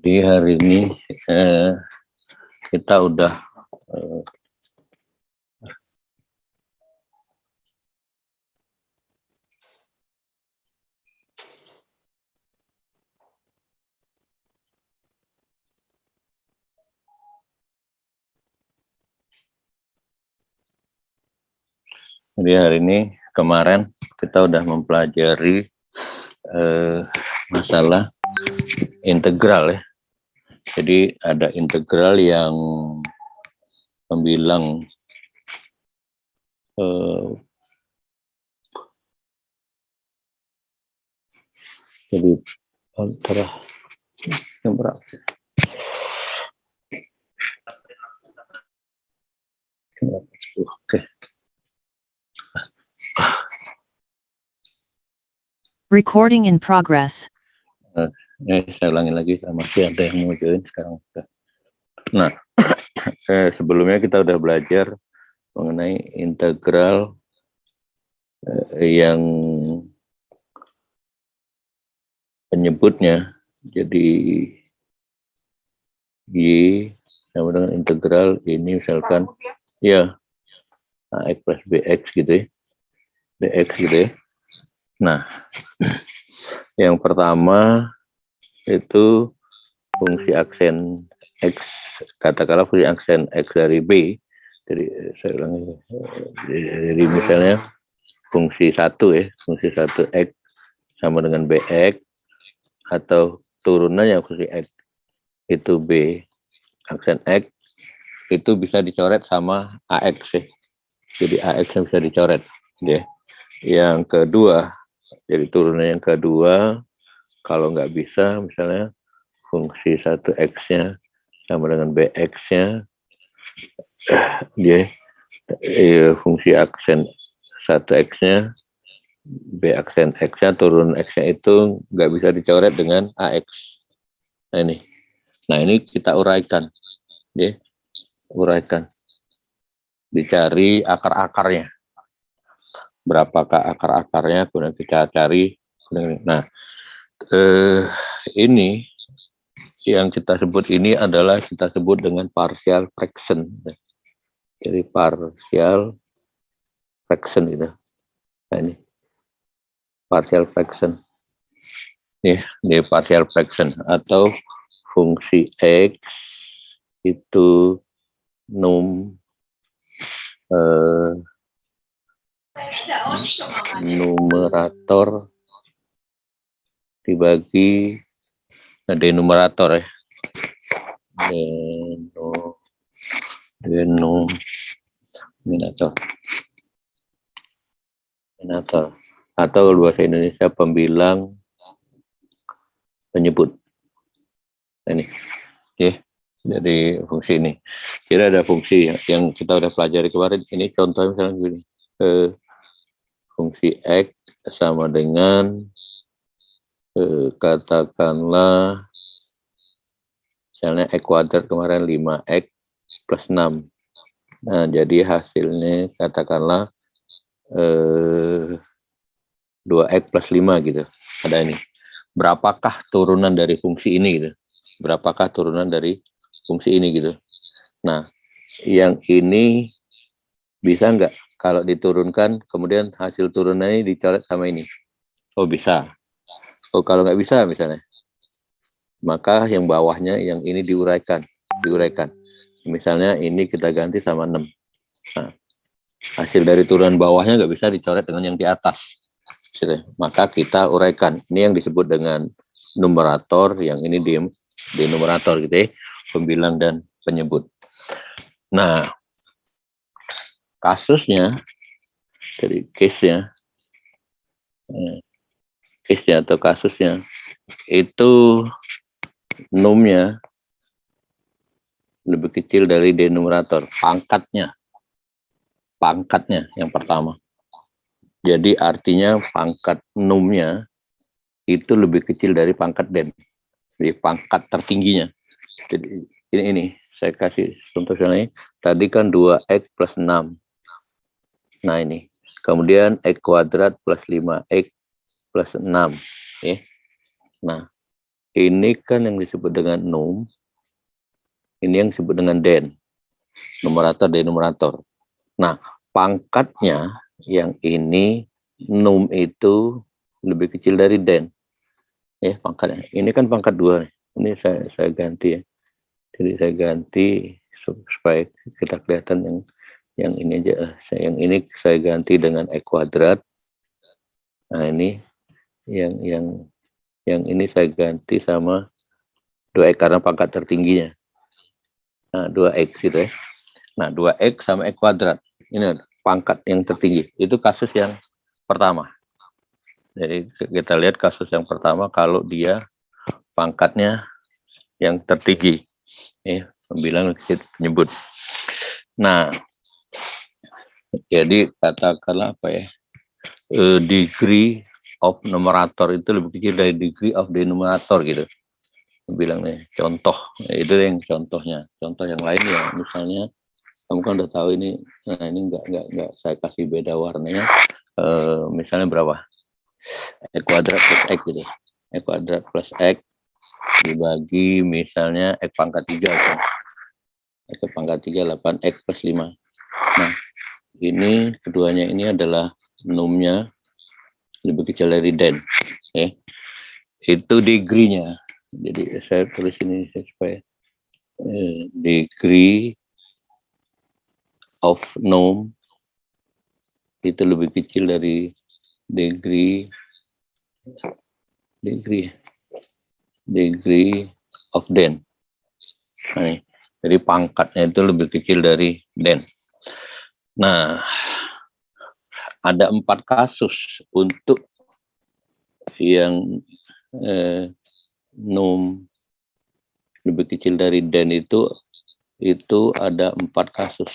Jadi hari ini kita udah kemarin kita udah mempelajari masalah integral ya. Jadi ada integral yang membilang jadi antara yang berapa? Oke. Recording in progress. Saya ulangi lagi, masih ada yang mau join sekarang. Nah, sebelumnya kita udah belajar mengenai integral yang penyebutnya jadi Y sama dengan integral ini misalkan ya AX plus BX gitu ya, DX gitu ya. Nah, yang pertama itu fungsi aksen X, katakanlah fungsi aksen X dari B. Jadi saya ulangi, jadi misalnya fungsi 1 ya, fungsi 1 X sama dengan BX, atau turunannya fungsi X itu B aksen X, itu bisa dicoret sama AX ya. Jadi AX yang bisa dicoret ya. Yang kedua, jadi turunan yang kedua, kalau nggak bisa misalnya fungsi 1X-nya sama dengan BX-nya, dia fungsi aksen 1X-nya, B aksen X-nya, turun X-nya itu nggak bisa dicoret dengan AX. Nah ini kita uraikan, ya, uraikan, dicari akar-akarnya, berapakah akar-akarnya, kemudian kita cari. Nah, ini yang kita sebut ini adalah kita sebut dengan partial fraction. Jadi partial fraction itu. Nah, ini partial fraction. Ini partial fraction atau fungsi X itu numerator dibagi denumerator ya. Denominator atau bahasa Indonesia pembilang penyebut. Nah, ini ya, dari fungsi ini. Jadi ada fungsi yang kita udah pelajari kemarin. Ini contohnya misalnya gini, fungsi X sama dengan katakanlah misalnya X kuadrat kemarin 5X plus 6. Nah, jadi hasilnya katakanlah 2X plus 5 gitu. ada ini. Berapakah turunan dari fungsi ini gitu? Berapakah turunan dari fungsi ini gitu? Nah, yang ini bisa nggak kalau diturunkan, kemudian hasil turunannya dicoret sama ini? Oh bisa. Oh kalau nggak bisa misalnya, maka yang bawahnya yang ini diuraikan. Misalnya ini kita ganti sama 6. Nah, hasil dari turunan bawahnya nggak bisa dicoret dengan yang di atas. Maka kita uraikan. Ini yang disebut dengan numerator, yang ini di numerator gitu ya, pembilang dan penyebut. Nah, kasusnya, dari case-nya atau kasusnya, itu numnya lebih kecil dari denumerator, pangkatnya yang pertama. Jadi artinya pangkat numnya itu lebih kecil dari pangkat den, jadi pangkat tertingginya. Jadi ini saya kasih contoh ini. Tadi kan 2x plus 6. Nah ini. Kemudian x kuadrat plus 5x plus 6. Nah, ini kan yang disebut dengan num. Ini yang disebut dengan den. Numerator, denumerator. Nah, pangkatnya yang ini num itu lebih kecil dari den. Pangkatnya. Ini kan pangkat 2. Ini saya ganti ya. Jadi saya ganti supaya kita kelihatan yang ini aja. Yang ini saya ganti dengan x kuadrat. Nah, ini yang ini saya ganti sama 2x karena pangkat tertingginya. Nah, 2x gitu ya. Nah, 2x sama x kuadrat. Ini pangkat yang tertinggi. Itu kasus yang pertama. Jadi kita lihat kasus yang pertama kalau dia pangkatnya yang tertinggi. Pembilang penyebut. Nah, jadi katakanlah apa ya? Degree of numerator itu lebih kecil dari degree of denominator gitu. Bilangnya contoh. Itu yang contohnya. Contoh yang lain ya misalnya kamu kan udah tahu ini. Nah, ini enggak saya kasih beda warnanya. Misalnya berapa? X kuadrat plus X gitu. X kuadrat plus X dibagi misalnya X pangkat 3 kan. X pangkat 3 8X plus 5. Nah, ini keduanya ini adalah numnya lebih kecil dari den. Itu degree-nya. Jadi saya tulis ini supaya degree of num itu lebih kecil dari degree of den. Nah, jadi pangkatnya itu lebih kecil dari den. Nah, ada 4 kasus untuk yang num lebih kecil dari den itu ada 4 kasus.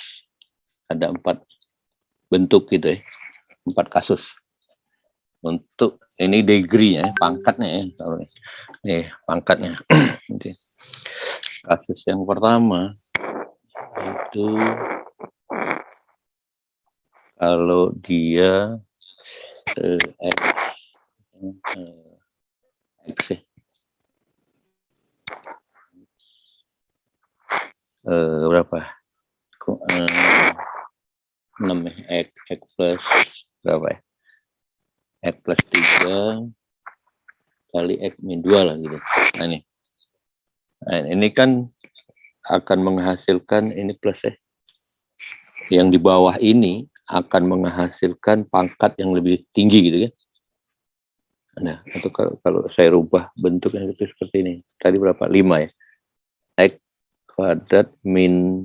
Ada 4 bentuk gitu ya. 4 kasus. Untuk ini degree-nya, pangkatnya ya. Pangkatnya. Kasus yang pertama itu kalau dia berapa? 6 ya, X plus berapa ya? X plus 3 kali X min 2 lah gitu. Nah ini. Nah, ini kan akan menghasilkan ini plus ya. Yang di bawah ini akan menghasilkan pangkat yang lebih tinggi gitu ya. Nah, atau kalau saya rubah bentuknya itu seperti ini. Tadi berapa? 5 ya. X kuadrat min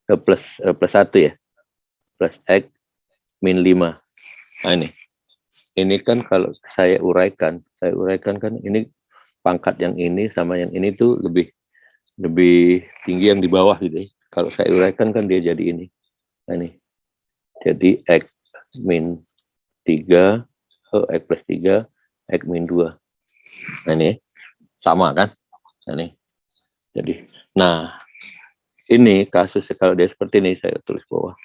plus 1 ya. Plus X min 5. Nah ini. Ini kan kalau saya uraikan kan ini pangkat yang ini sama yang ini tuh lebih tinggi yang di bawah gitu ya. Kalau saya uraikan kan dia jadi ini. Nah ini. Jadi X min 3, X plus 3, X min 2. Nah ini sama kan? Nah ini. Jadi, nah ini kasusnya kalau dia seperti ini saya tulis bawah.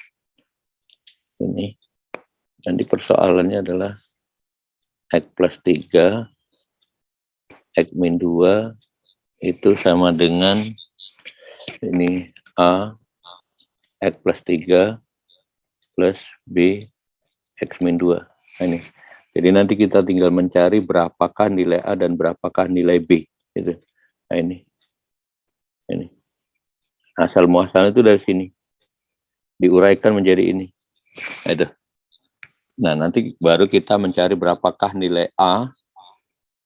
Ini. Nanti persoalannya adalah X plus 3, X min 2, itu sama dengan ini A, X plus 3, plus B, X min 2. Nah, ini. Jadi nanti kita tinggal mencari berapakah nilai A dan berapakah nilai B. Gitu. Nah, ini. Asal muasal itu dari sini. Diuraikan menjadi ini. Itu. Nah, nanti baru kita mencari berapakah nilai A,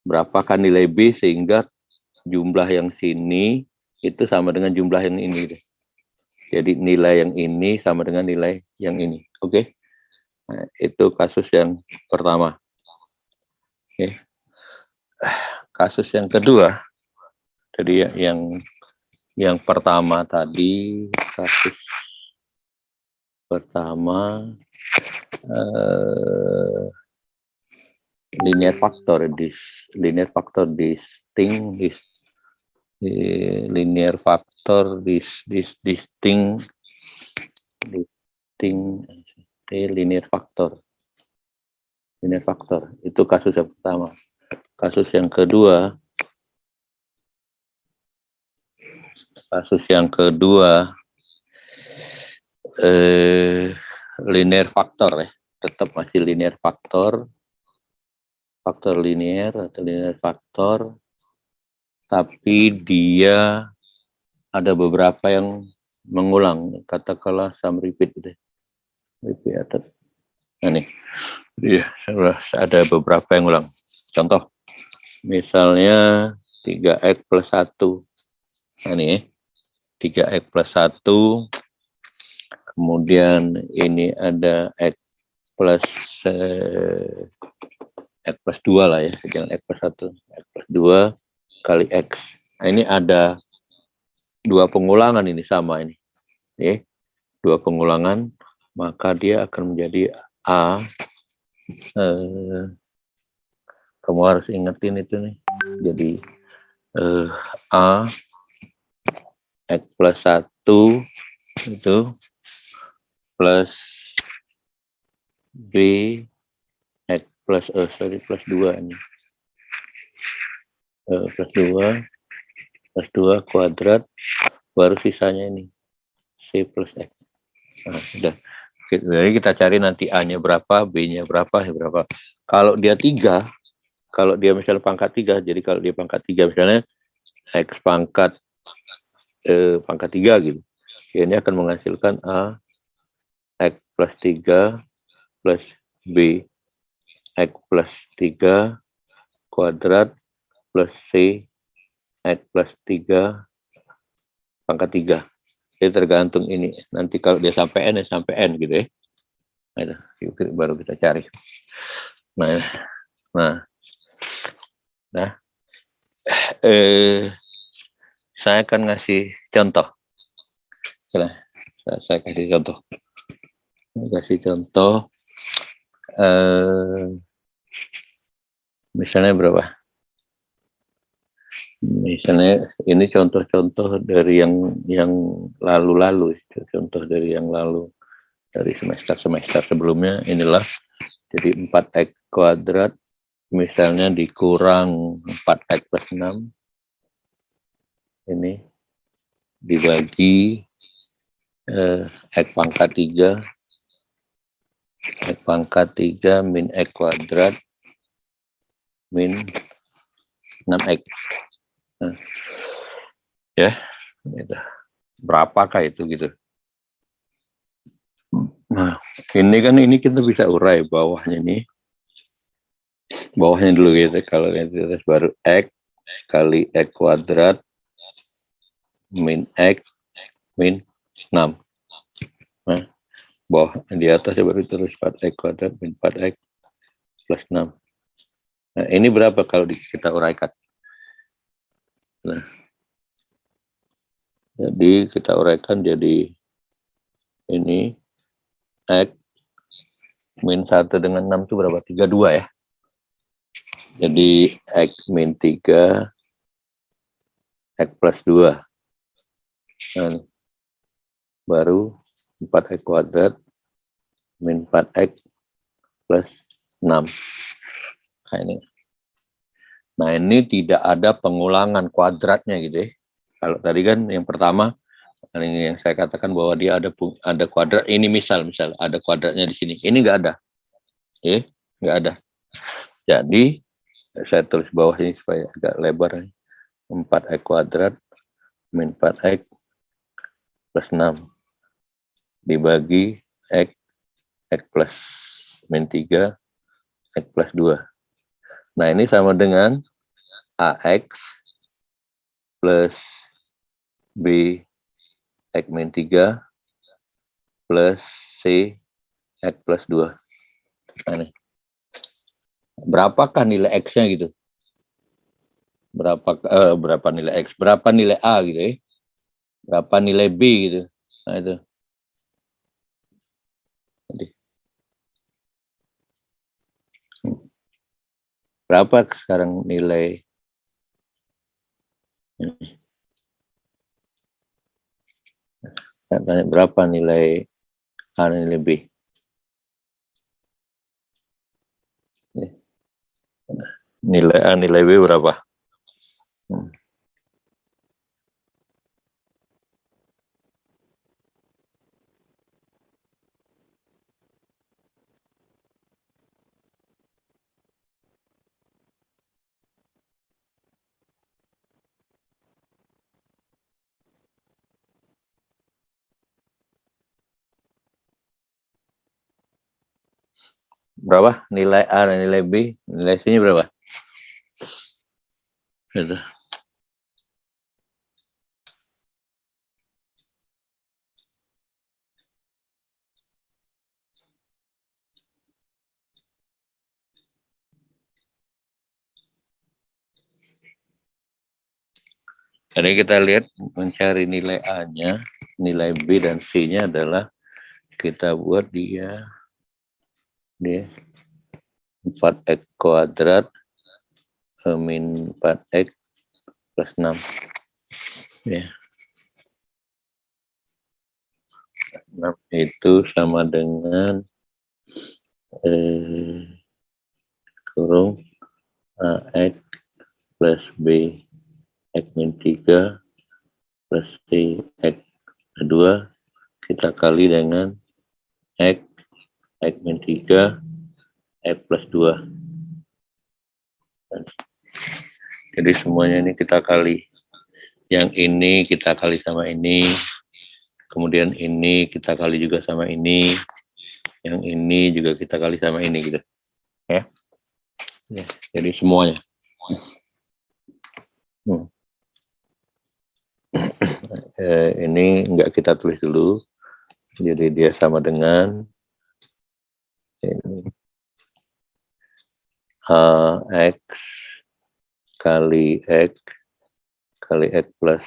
berapakah nilai B, sehingga jumlah yang sini itu sama dengan jumlah yang ini. Gitu. Jadi nilai yang ini sama dengan nilai yang ini. Oke? Nah, itu kasus yang pertama. Oke. Kasus yang kedua, jadi yang pertama tadi, kasus pertama linear factor distinct linear factor distinct linear factor itu kasus yang pertama. Kasus yang kedua linear factor ya, tetap masih linear factor linear atau linear factor, tapi dia ada beberapa yang mengulang, katakanlah some repeat gitu. Repeat. Nah nih, dia ada beberapa yang ulang. Contoh, misalnya 3x plus 1. Nah nih, 3x plus 1. Kemudian ini ada x plus 2 lah ya, jangan x plus 1. X plus 2 kali x. Nah ini ada 2 pengulangan ini sama ini. Nih, 2 pengulangan, maka dia akan menjadi A. Kamu harus ingetin itu nih. Jadi A X plus 1 itu plus B X plus plus 2 ini. Plus 2 kuadrat, baru sisanya ini C plus X. Nah, sudah. Jadi kita cari nanti A-nya berapa, B-nya berapa, berapa. Kalau dia 3, kalau dia misalnya pangkat 3, jadi kalau dia pangkat 3 misalnya X pangkat 3 gitu. Ini akan menghasilkan A X plus 3 plus B X plus 3 kuadrat plus C X plus 3 pangkat 3. Jadi tergantung ini. Nanti kalau dia sampai N, ya sampai N gitu ya. Nah, baru kita cari. Saya akan ngasih contoh. Saya kasih contoh. Misalnya berapa? Misalnya ini contoh-contoh dari yang lalu-lalu, contoh dari yang lalu, dari semester sebelumnya. Inilah, jadi 4x kuadrat misalnya dikurang 4x plus 6 ini dibagi x pangkat 3 min x kuadrat min 6x. Nah, ya, berapakah itu gitu? Nah, ini kita bisa urai bawahnya nih. Bawahnya dulu gitu. Kalau itu baru x kali x kuadrat min x min 6. Nah, bawah di atasnya baru terus 4x kuadrat min 4x plus 6. Nah, ini berapa kalau kita uraikan? Nah, jadi kita uraikan jadi ini X min 1 dengan 6 itu berapa? 32 ya. Jadi X min 3 X plus 2. Nah, baru 4X kuadrat min 4X plus 6. Nah, ini. Nah, ini tidak ada pengulangan kuadratnya gitu ya. Kalau tadi kan yang pertama yang saya katakan bahwa dia ada kuadrat. Ini misal ada kuadratnya di sini. Ini nggak ada. Nggak ada. Jadi saya tulis bawah ini supaya agak lebar. 4x kuadrat min 4x plus 6 dibagi x plus min 3 x plus 2. Nah, ini sama dengan ax plus b x min 3 plus c x plus 2. Nah, ini. Berapakah nilai x-nya gitu? Berapa nilai x? Berapa nilai a gitu ya? Berapa nilai b gitu? Nah, itu. Jadi, berapa sekarang nilai ini? Berapa nilai a, nilai b? Nilai a, nilai b berapa? Berapa nilai a dan nilai b? Nilai c-nya berapa? Gitu. Jadi kita lihat mencari nilai A-nya, nilai B dan C-nya adalah kita buat dia 4x kuadrat min 4x plus 6. Ya. 6 itu sama dengan kurung AX plus B X min 3 plus C X 2 kita kali dengan X min 3 X plus 2. Jadi semuanya ini kita kali. Yang ini kita kali sama ini. Kemudian ini kita kali juga sama ini. Yang ini juga kita kali sama ini gitu. Ya. Jadi semuanya. Ini enggak kita tulis dulu. Jadi dia sama dengan ini. X kali X plus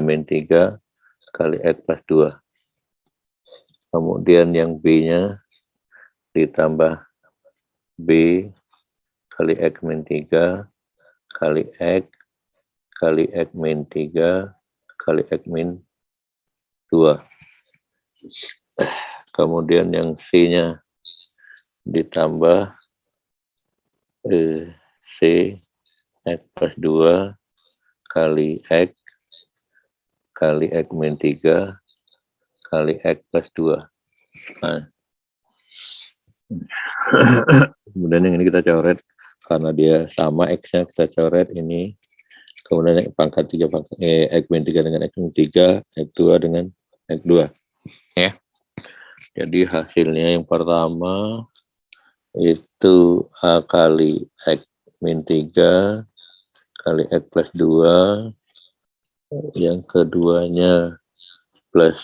min 3 kali X plus 2. Kemudian yang B-nya ditambah B kali X min 3 kali X min 3 kali X min 2. Kemudian yang C-nya ditambah C X plus 2 kali X min 3 kali X plus 2. Nah. Kemudian yang ini kita coret karena dia sama X-nya kita coret ini. Kemudian pangkat 3 X min 3 dengan X min 3, X 2 dengan X 2. Ya. Jadi hasilnya yang pertama itu A kali X min 3 kali X plus 2. Yang keduanya plus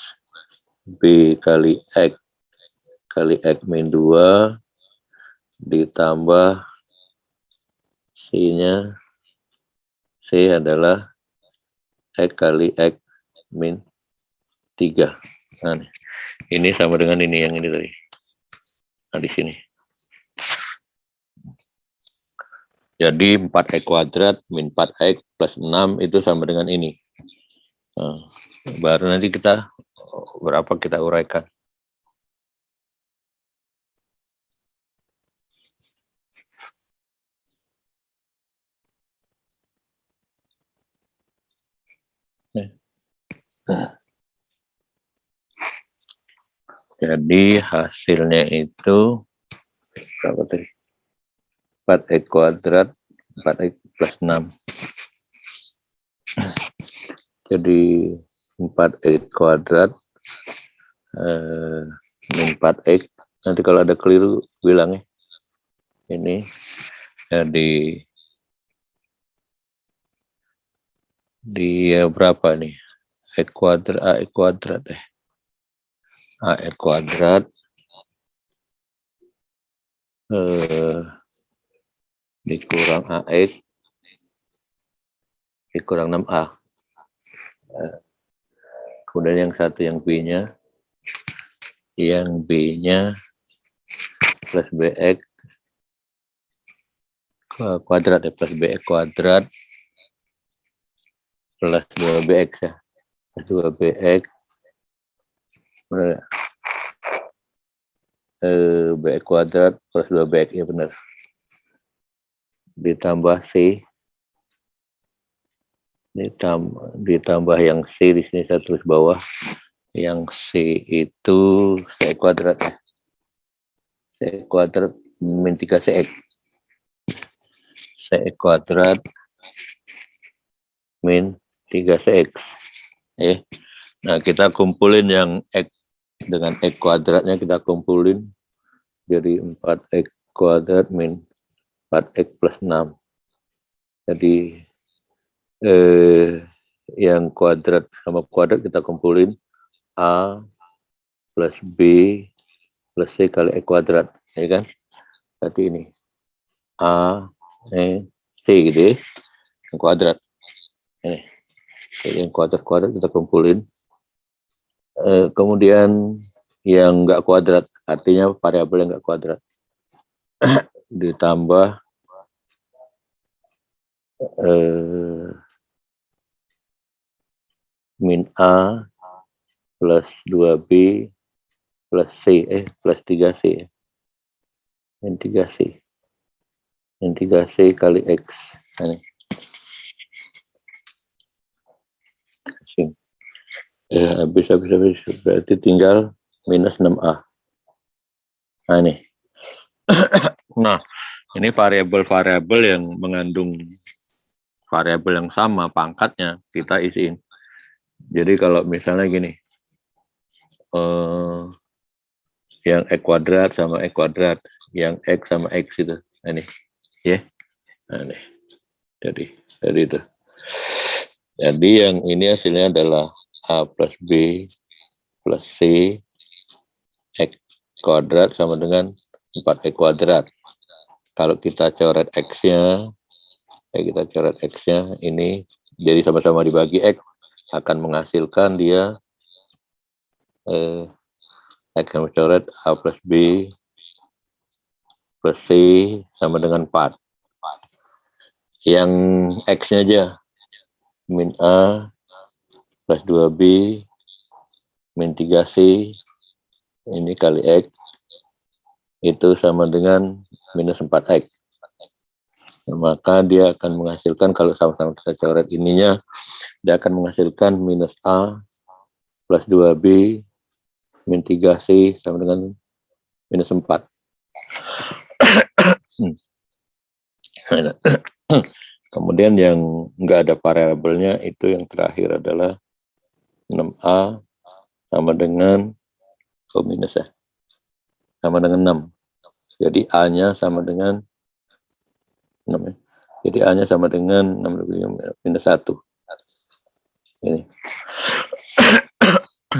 B kali X min 2 ditambah C-nya. C adalah X kali X min 3. Nah, ini sama dengan ini yang ini tadi. Nah, di sini. Jadi 4x kuadrat min 4x plus 6 itu sama dengan ini. Nah, baru nanti kita berapa kita uraikan. Jadi hasilnya itu berapa tadi? 4x kuadrat, 4x plus 6. Jadi 4x kuadrat min 4x. Nanti kalau ada keliru bilang ya. Ini jadi dia berapa nih? X kuadrat, AX kuadrat AX kuadrat dikurang AX dikurang 6A. Kemudian yang satu yang B-nya, plus BX kuadrat ya, plus BX kuadrat plus 2BX ya. Plus 2BX BX kuadrat plus 2BX ya benar. Ditambah C ditambah yang C di sini saya tulis bawah. Yang C itu C kuadrat ya. C kuadrat min 3CX. C kuadrat min 3CX. Nah, kita kumpulin yang X dengan X kuadratnya, kita kumpulin jadi 4X kuadrat min 4X plus 6. Jadi yang kuadrat sama kuadrat kita kumpulin A plus B plus C kali X kuadrat, ya kan? Berarti ini A, C gitu ya, yang kuadrat. Ini. Jadi yang kuadrat kita kumpulin. Kemudian yang enggak kuadrat, artinya variabel yang enggak kuadrat. Ditambah min A plus 2B plus C, plus 3C. Min 3C. Min 3C kali X. Ini. Habis. Berarti tinggal minus 6A. Nah, ini. Nah, ini variabel-variabel yang mengandung variabel yang sama pangkatnya kita isiin. Jadi kalau misalnya gini, yang X kuadrat sama X kuadrat, yang X sama X itu, nah, ini, ya, nah, ini. Jadi itu. Jadi yang ini hasilnya adalah A plus B plus C X kuadrat sama dengan 4X kuadrat. Kalau kita coret X-nya, kita coret X-nya ini, jadi sama-sama dibagi X, akan menghasilkan dia X yang coret A plus B plus C sama dengan 4. Yang X-nya aja, min A plus 2B min 3C ini kali X itu sama dengan minus 4X. Maka dia akan menghasilkan, kalau sama-sama kita coret ininya, dia akan menghasilkan minus A plus 2B min 3C sama dengan minus 4. Kemudian yang enggak ada variabelnya itu yang terakhir adalah 6A sama dengan minus ya. Sama dengan 6. Jadi A-nya sama dengan 6 ya. Jadi A-nya sama dengan 6 minus 1. Ini.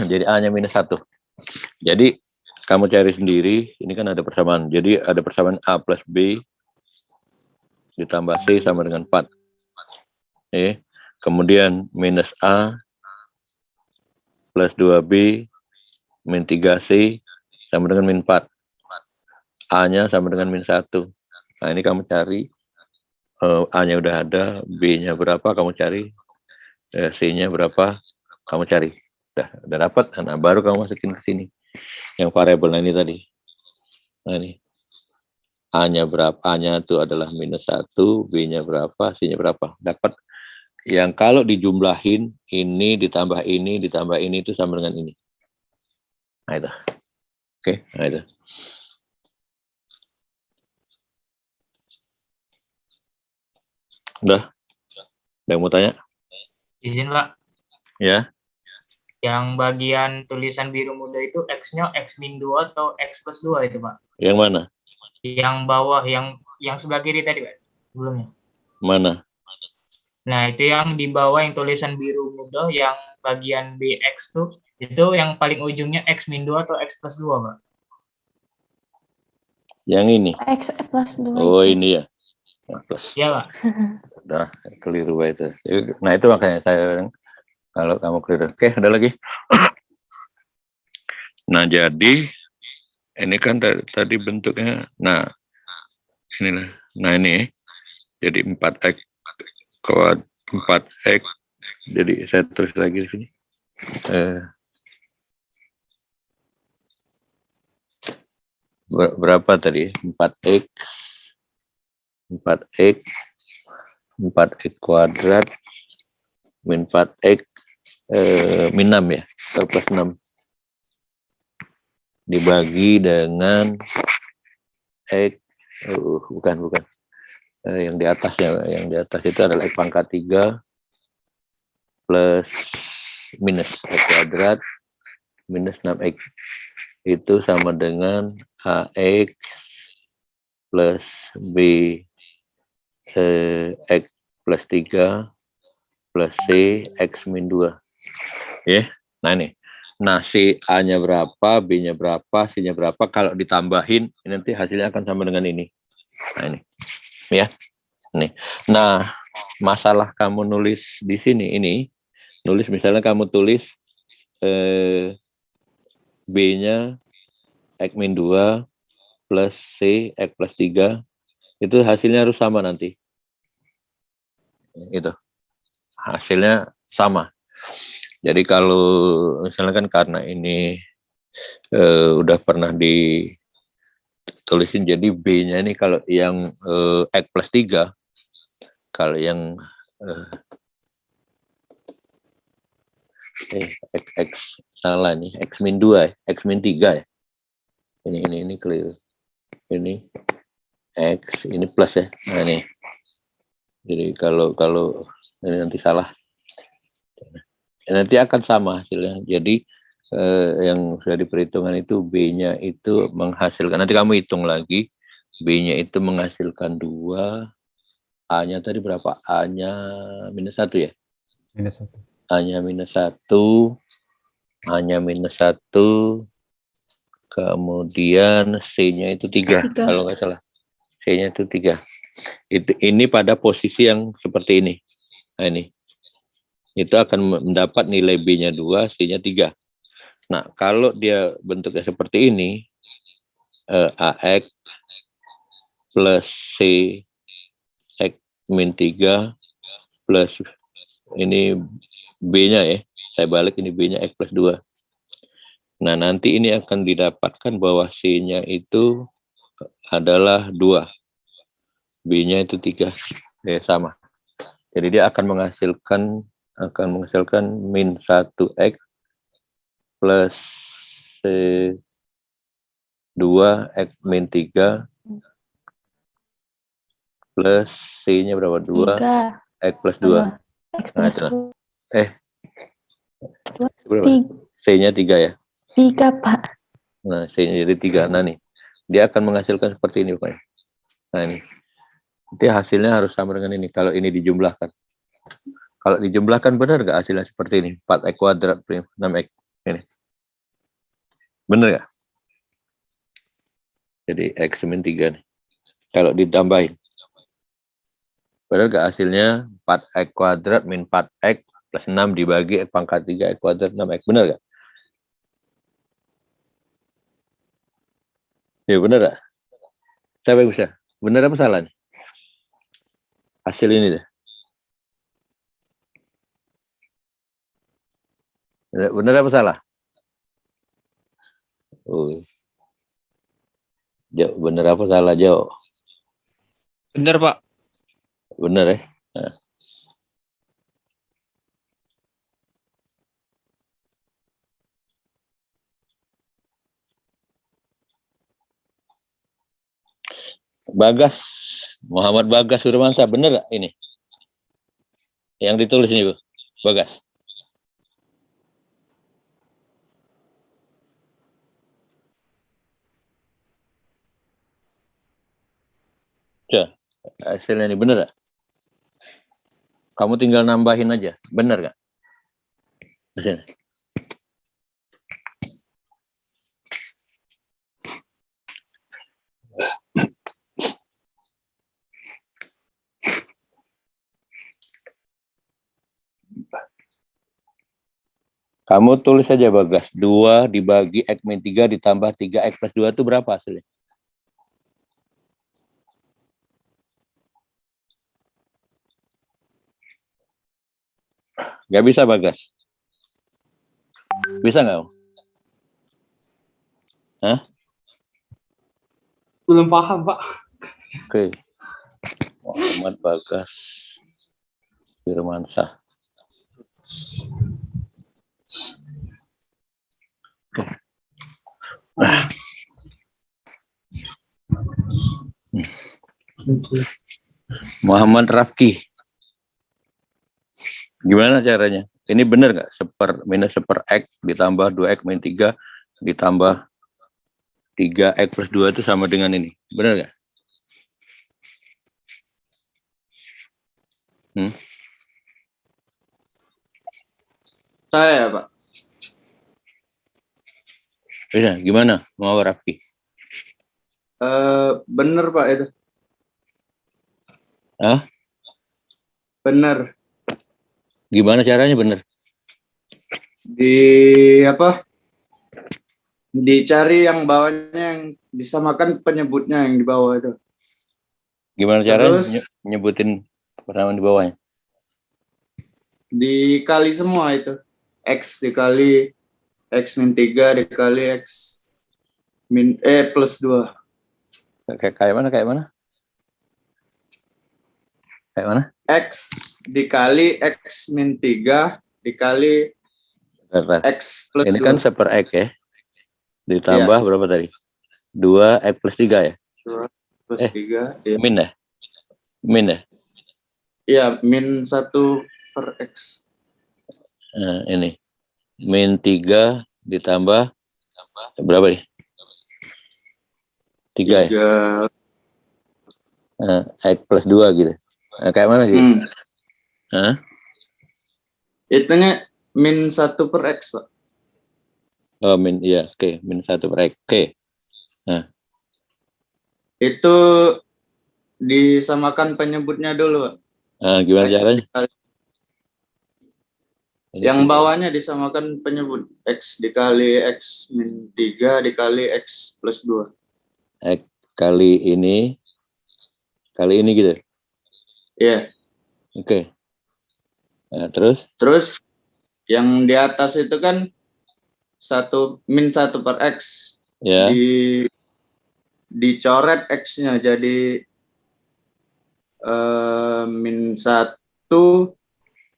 Jadi A-nya minus 1. Jadi kamu cari sendiri, ini kan ada persamaan. Jadi ada persamaan A plus B ditambah C sama dengan 4. Kemudian minus A plus 2B min 3C sama dengan min 4. A-nya sama dengan min 1. Nah, ini kamu cari. A-nya udah ada, B-nya berapa, kamu cari. C-nya berapa, kamu cari. Udah dapat, nah baru kamu masukin ke sini. Yang variabel ini tadi. Nah, ini. A-nya berapa, A-nya itu adalah minus 1, B-nya berapa, C-nya berapa. Dapat. Yang kalau dijumlahin, ini ditambah ini itu sama dengan ini. Nah, itu. Oke, nah itu. Udah? Ada yang mau tanya? Izin Pak, Ya, yang bagian tulisan biru muda itu X-nya X-2 atau X plus 2 itu Pak? yang mana? Yang bawah, yang sebelah kiri tadi Pak, sebelumnya. Mana? Nah, itu yang di bawah yang tulisan biru muda, yang bagian BX tuh, itu yang paling ujungnya X-2 atau X plus 2 Pak? Yang ini? X plus 2 Oh, itu. ini ya. Nah, plus. Iya Pak. Udah, keliru itu. Nah, itu makanya saya bilang, kalau kamu keliru. Oke, ada lagi? Nah, jadi ini kan tadi bentuknya. Nah, inilah. Nah, ini. Jadi 4X kuadrat 4X. Jadi saya tulis lagi di sini. Berapa tadi? 4X 4X kuadrat min 4X min 6 ya, atau plus 6 dibagi dengan X, bukan, yang di atasnya, yang di atas itu adalah X pangkat 3 plus minus X kuadrat minus 6X, itu sama dengan AX plus B X plus 3 plus C X min 2. Ya, nah ini. Nah, si A-nya berapa, B-nya berapa, C-nya berapa, kalau ditambahin, nanti hasilnya akan sama dengan ini. Nah, ini. Ya, nih. Nah, masalah kamu nulis di sini, ini, nulis misalnya kamu tulis B-nya X min 2 plus C X plus 3, itu hasilnya harus sama nanti. Itu. Hasilnya sama. Jadi kalau misalnya kan karena ini udah pernah ditulisin, jadi B-nya ini kalau yang X plus 3, kalau yang X salah nih, X min 2, X min 3 ya. Ini clear. Ini X, ini plus ya. Nah ini. Jadi kalau ini nanti salah, nanti akan sama hasilnya. Jadi yang sudah diperhitungkan itu B-nya itu menghasilkan, nanti kamu hitung lagi, B-nya itu menghasilkan 2, A-nya tadi berapa? A-nya minus 1 ya? Minus 1. A-nya minus 1, A-nya minus 1, kemudian C-nya itu 3, kalau nggak salah. C-nya itu 3. Ini pada posisi yang seperti ini. Nah ini. Itu akan mendapat nilai B-nya 2, C-nya 3. Nah, kalau dia bentuknya seperti ini, AX plus C X min 3 plus ini B-nya ya, saya balik, ini B-nya X plus 2. Nah, nanti ini akan didapatkan bahwa C-nya itu adalah 2. B-nya itu 3. Ya, sama. Jadi dia akan menghasilkan min 1X plus C2 X min 3 plus C-nya berapa? 2 X plus 2. X plus Berapa? C-nya 3 ya? 3, Pak. Nah, C-nya jadi 3. Nah nih, dia akan menghasilkan seperti ini, Pak. Nah ini. Nanti hasilnya harus sama dengan ini, kalau ini dijumlahkan. Kalau dijumlahkan benar nggak hasilnya seperti ini? 4X kuadrat, 6X. Ini. Benar nggak? Jadi X min 3 nih. Kalau ditambahin. Benar nggak hasilnya 4X kuadrat min 4X plus 6 dibagi X pangkat 3 X kuadrat 6X. Benar nggak? Ya benar nggak? Siapa yang bisa? Benar apa salah nih? Hasil ini deh. Benar apa salah? Oh. Benar apa salah, Jo? Benar, Pak. Benar ya? Nah. Bagas, Muhammad Bagas Firmansyah, bener nggak ini? Yang ditulis ini, Bu, Bagas. Coba, hasilnya ini bener nggak? Kamu tinggal nambahin aja, bener nggak? Hasilnya. Kamu tulis saja Bagas, 2 dibagi X min 3 ditambah 3X plus 2 itu berapa hasilnya? Nggak bisa Bagas? Bisa nggak? Hah? Belum paham, Pak. Oke. Muhammad Bagas Firmansyah. Muhammad Rafki. Gimana caranya? Ini benar nggak? Minus seper X ditambah 2X min 3 ditambah 3X plus 2 itu sama dengan ini. Benar nggak? Saya, Pak. Bisa. Gimana? Muhammad Rafki? Bener, Pak, itu. Hah? Bener. Gimana caranya benar? Dicari yang bawahnya yang disamakan penyebutnya yang di bawah itu. Gimana caranya Terus nyebutin persamaan di bawahnya? dikali semua itu. X dikali X min 3 dikali X min plus 2. Kayak mana? Kayak mana? X dikali X min 3 dikali Bentar. X plus Ini 2. kan seper X ya. Ditambah berapa tadi? 2X plus 3 ya? 2 plus 3. Iya. Min ya? Min ya? Iya, min 1 per X. Nah, ini. Min 3 ditambah berapa nih? 3 ya? 3. Nah, X plus 2 gitu. Nah, kayak mana gitu? Hah? Itunya min 1 per X, Pak. Oh, iya. Oke. Min 1 per X. Oke. Nah. Itu disamakan penyebutnya dulu, Pak. Nah, gimana X caranya? Yang bawahnya disamakan penyebut. X dikali X min 3 dikali X plus 2. X kali ini gitu. Iya. Oke. Nah, terus yang di atas itu kan min 1 per X. ya. Dicoret X-nya jadi min 1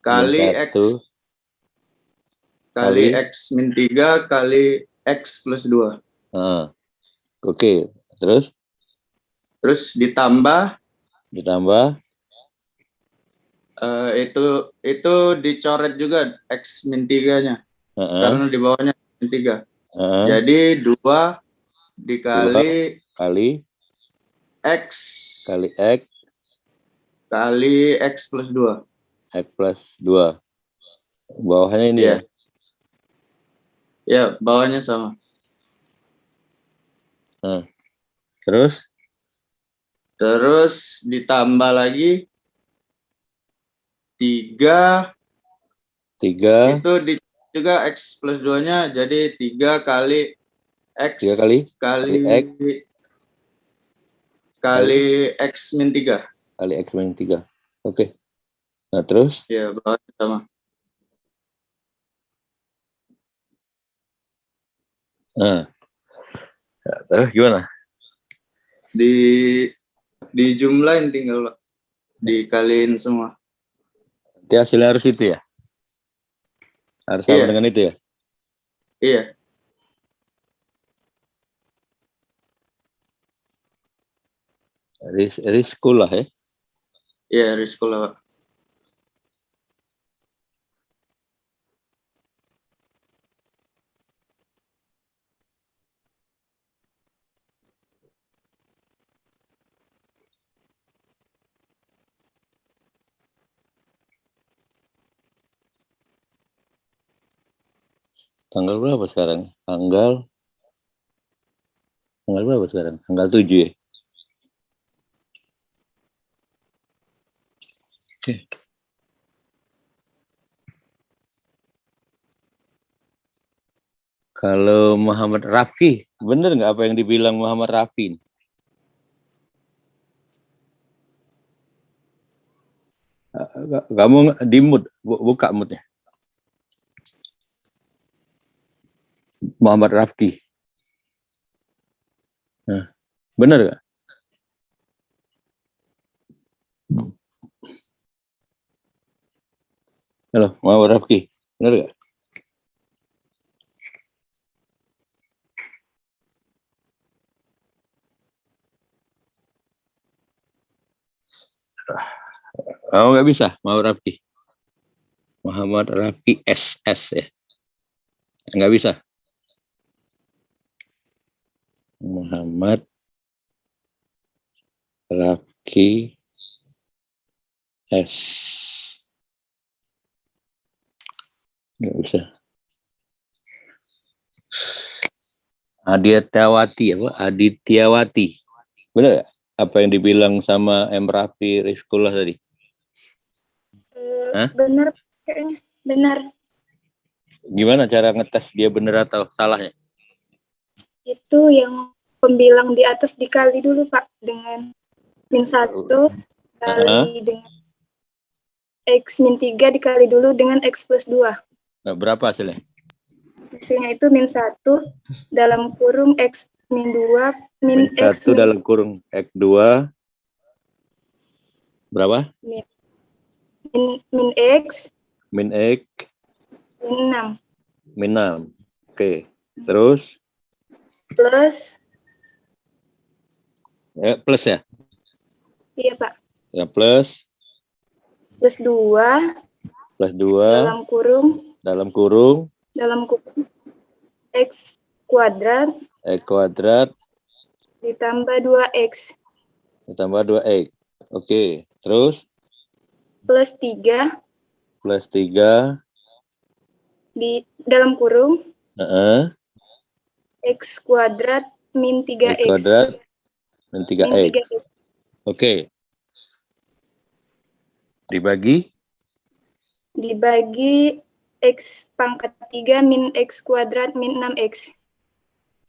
kali min 1 X kali X min 3 kali X plus 2. Oke. Terus ditambah itu dicoret juga X min 3-nya. Karena di bawahnya min 3. Jadi 2 dikali 2 kali X kali X plus 2. X plus 2. Bawahnya ini ya? Ya, bawahnya sama. Terus ditambah lagi 3 itu juga X plus 2-nya jadi 3 kali X kali X min 3. Kali X min 3. Oke. Nah, terus? Ya, bawahnya sama. Nah. Terus gimana? Dijumlahin tinggal, Pak. Dikaliin semua. Nanti hasilnya harus itu ya? Harus sama dengan itu ya? Iya. Rizkullah ya. Iya, Rizkullah, Pak. Tanggal berapa sekarang? Tanggal berapa sekarang? Tanggal 7 ya? Oke. Kalau Muhammad Rafi, bener nggak apa yang dibilang Muhammad Rafi? Kamu di mood, buka moodnya. Muhammad Rafi. Nah, bener nggak? Halo, Muhammad Rafi, bener nggak? Kamu nggak bisa, Muhammad Rafi. Muhammad Rafi SS ya. Nggak bisa. Muhammad Rafi S. Nggak bisa. Adityawati apa? Adityawati. Benar nggak? Apa yang dibilang sama M. Rafi Rizkullah tadi? Hah? Benar kayaknya. Benar. Gimana cara ngetes dia benar atau salahnya? Itu yang pembilang di atas dikali dulu, Pak, dengan min 1 kali dengan X min 3 dikali dulu dengan X plus 2. Nah, berapa hasilnya? Hasilnya itu min 1 dalam kurung X min 2 min X 1 dalam kurung X2 berapa? min X Min X min 6. min 6. Oke. Terus? Plus. Plus ya? Iya, Pak. Ya, plus. Plus 2. Plus 2. Dalam kurung. X kuadrat. X kuadrat. Ditambah 2X. Ditambah 2X. Oke. Terus? Plus 3. Plus 3. Di dalam kurung. X kuadrat min 3X. X kuadrat min 3X. Oke. Dibagi X pangkat 3 min X kuadrat min 6X.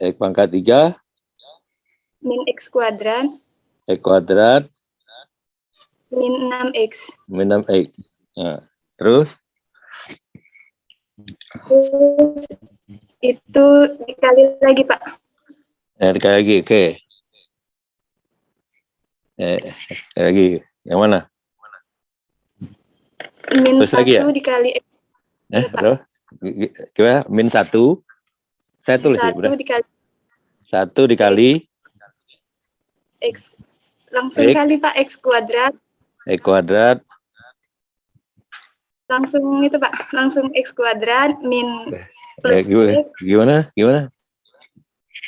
X pangkat 3 min X kuadrat. X kuadrat min 6X. Min 6X. Nah, terus itu dikali lagi, Pak. Dikali lagi, oke. Dikali lagi. Yang mana? Min terus 1 lagi ya? dikali X. Terus? Gimana? Min 1. Saya tulis ya, 1 dikali 1 dikali X. Langsung X. kali, Pak, X kuadrat. X kuadrat. Langsung itu, Pak. Langsung X kuadrat min Gimana?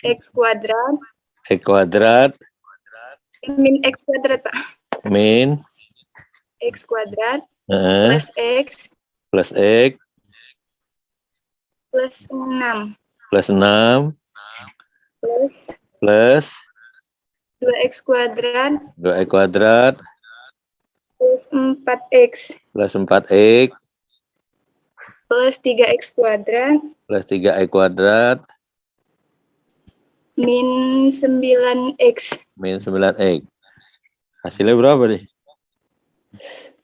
X kuadrat. X kuadrat. Min X kuadrat, Pak. Min X kuadrat. plus X. Plus X. Plus 6. Plus 6. Plus 2X kuadrat. 2X kuadrat. Plus 4X. Plus 4X. Plus 3X kuadrat. Plus 3X kuadrat. Min 9X. Min 9X. Hasilnya berapa nih?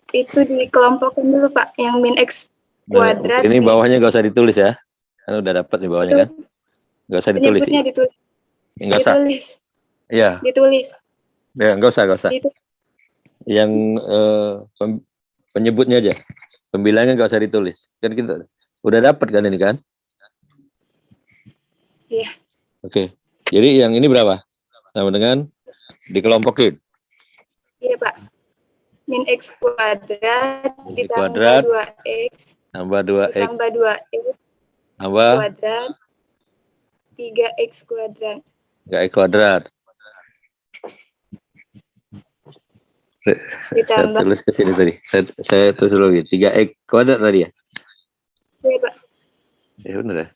Itu dikelompokkan dulu, Pak. Yang min X kuadrat. Ini bawahnya nggak usah ditulis ya. Kan udah dapat nih bawahnya kan. Nggak usah ditulis. Penyebutnya ditulis. Nggak usah. Ditulis. Iya. Ditulis. Ya, nggak usah. Yang penyebutnya aja. Pembilangnya nggak usah ditulis. Kan kita udah dapat kan ini kan? Iya. Oke. Jadi yang ini berapa? Sama dengan dikelompokin. Iya, Pak. Min X kuadrat Min X ditambah kuadrat 2X tambah 2x ditambah 2X tambah kuadrat 3X kuadrat 3x kuadrat. Saya ditambah tulis ke sini tadi. Saya tulis lagi 3x kuadrat tadi ya. iya, Pak. Benar ya.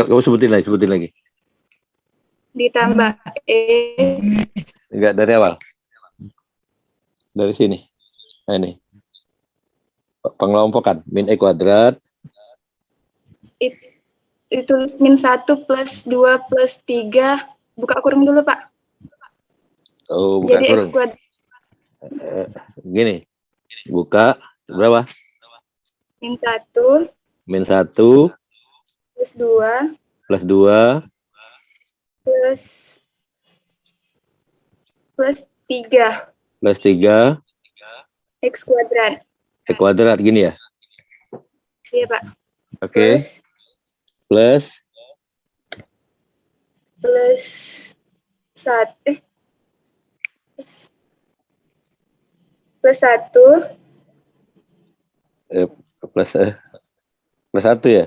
Kamu sebutin lagi. Ditambah X Enggak dari awal. Dari sini. Nah, ini. Pengelompokan min x kuadrat ditulis min 1 plus 2 plus 3 buka kurung dulu, Pak. oh buka Jadi X kurung. kuadrat Gini. Buka berapa? min 1 Min 1 plus 2 plus 2 plus 3 plus 3 X kuadrat. x kuadrat gini ya. Iya, Pak. Oke. Plus Plus 1 plus 1 plus 1 ya.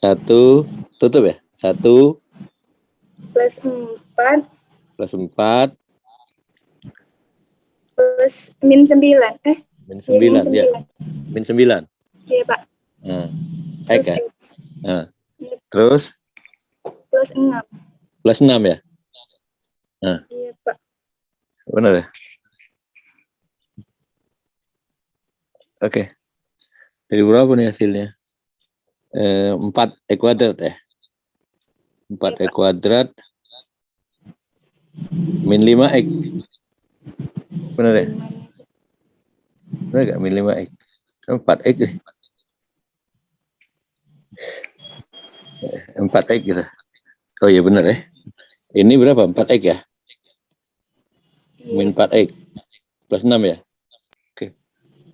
1 tutup ya. 1 plus 4 plus 4 plus min 9. min Iya, 9 ya. Min 9. Iya, Pak. Nah, Terus X ya. X Nah, terus plus 6. plus 6 ya. Nah, Iya, Pak. benar ya. Oke. Jadi berapa nih hasilnya? 4x kuadrat ya. 4x kuadrat min 5x. Benar ya? Benar nggak min 5x? 4x ya. 4x gitu. Oh iya benar ya. Ini berapa? 4x ya? Min 4x plus 6 ya. Oke.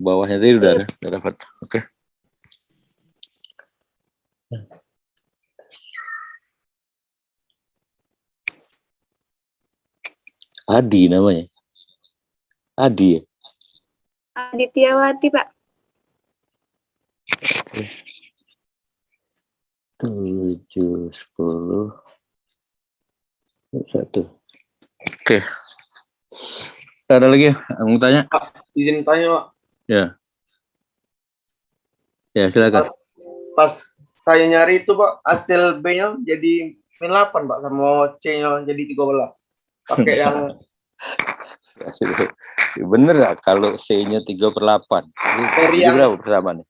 Bawahnya tadi udah dapat. Oke. Adi namanya. Adi ya. Adityawati, Pak. 7, 10, 1. Oke. Ada lagi yang mau tanya? Pak, izin tanya, Pak. Ya. Ya, silakan. Pas saya nyari itu, Pak, hasil B-nya jadi min 8, Pak, sama C-nya jadi 13. Pakai yang bener nggak kalau C-nya 3/8? Dari Jadi yang- berapa persamaannya?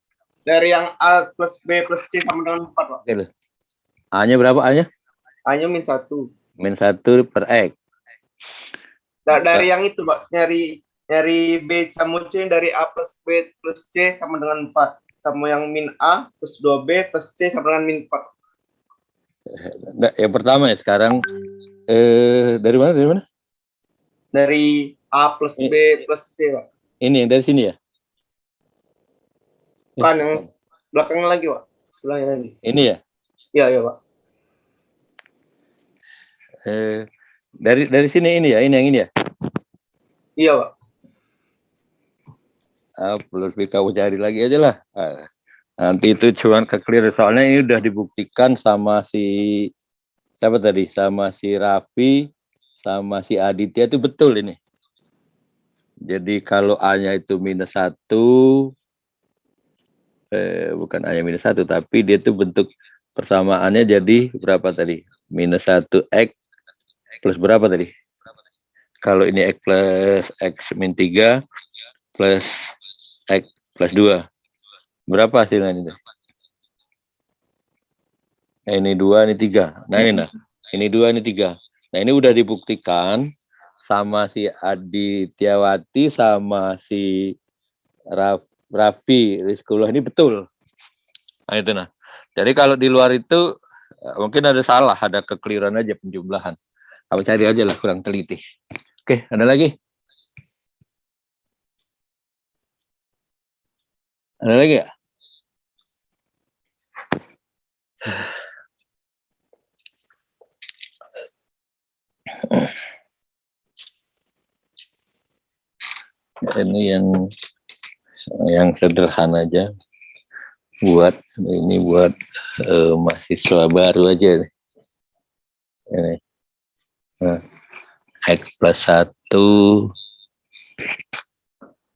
dari yang A plus B plus C sama dengan 4, Pak. Oke, A-nya berapa A-nya? A-nya min 1. Min 1 per X. Dari yang itu, Pak, nyari B sama C dari A plus B plus C sama dengan 4. Sama yang min A plus 2B plus C sama dengan min 4. Nah, yang pertama ya sekarang dari mana? Dari A plus B plus C, Pak. Ini yang dari sini ya? Bukan yang belakangnya lagi, Pak. Belakangnya lagi. Ini ya? Iya, Pak. Dari sini ini ya? Ini yang ini ya? Iya, Pak. Perlu kamu cari lagi aja lah. Nanti itu cuman ke clear. Soalnya ini udah dibuktikan sama si siapa tadi? Sama si Raffi, sama si Aditya itu betul ini. Jadi kalau A-nya itu minus 1, bukan A-nya minus 1, tapi dia tuh bentuk persamaannya jadi berapa tadi? Minus 1X plus berapa tadi? Kalau ini X plus X min 3 plus X plus 2. Berapa hasilnya itu? Ini 2, ini 3. Nah ini nah. Ini 2, ini 3. Nah ini udah dibuktikan sama si Adityawati sama si Raffi Rizkullah ini betul. Nah itu nah. Jadi kalau di luar itu mungkin ada salah, ada kekeliruan aja penjumlahan. Kamu cari aja lah, kurang teliti. Oke, ada lagi? Ada lagi ya? ini yang sederhana aja. Ini buat mahasiswa baru aja. Ini. Nah, X plus 1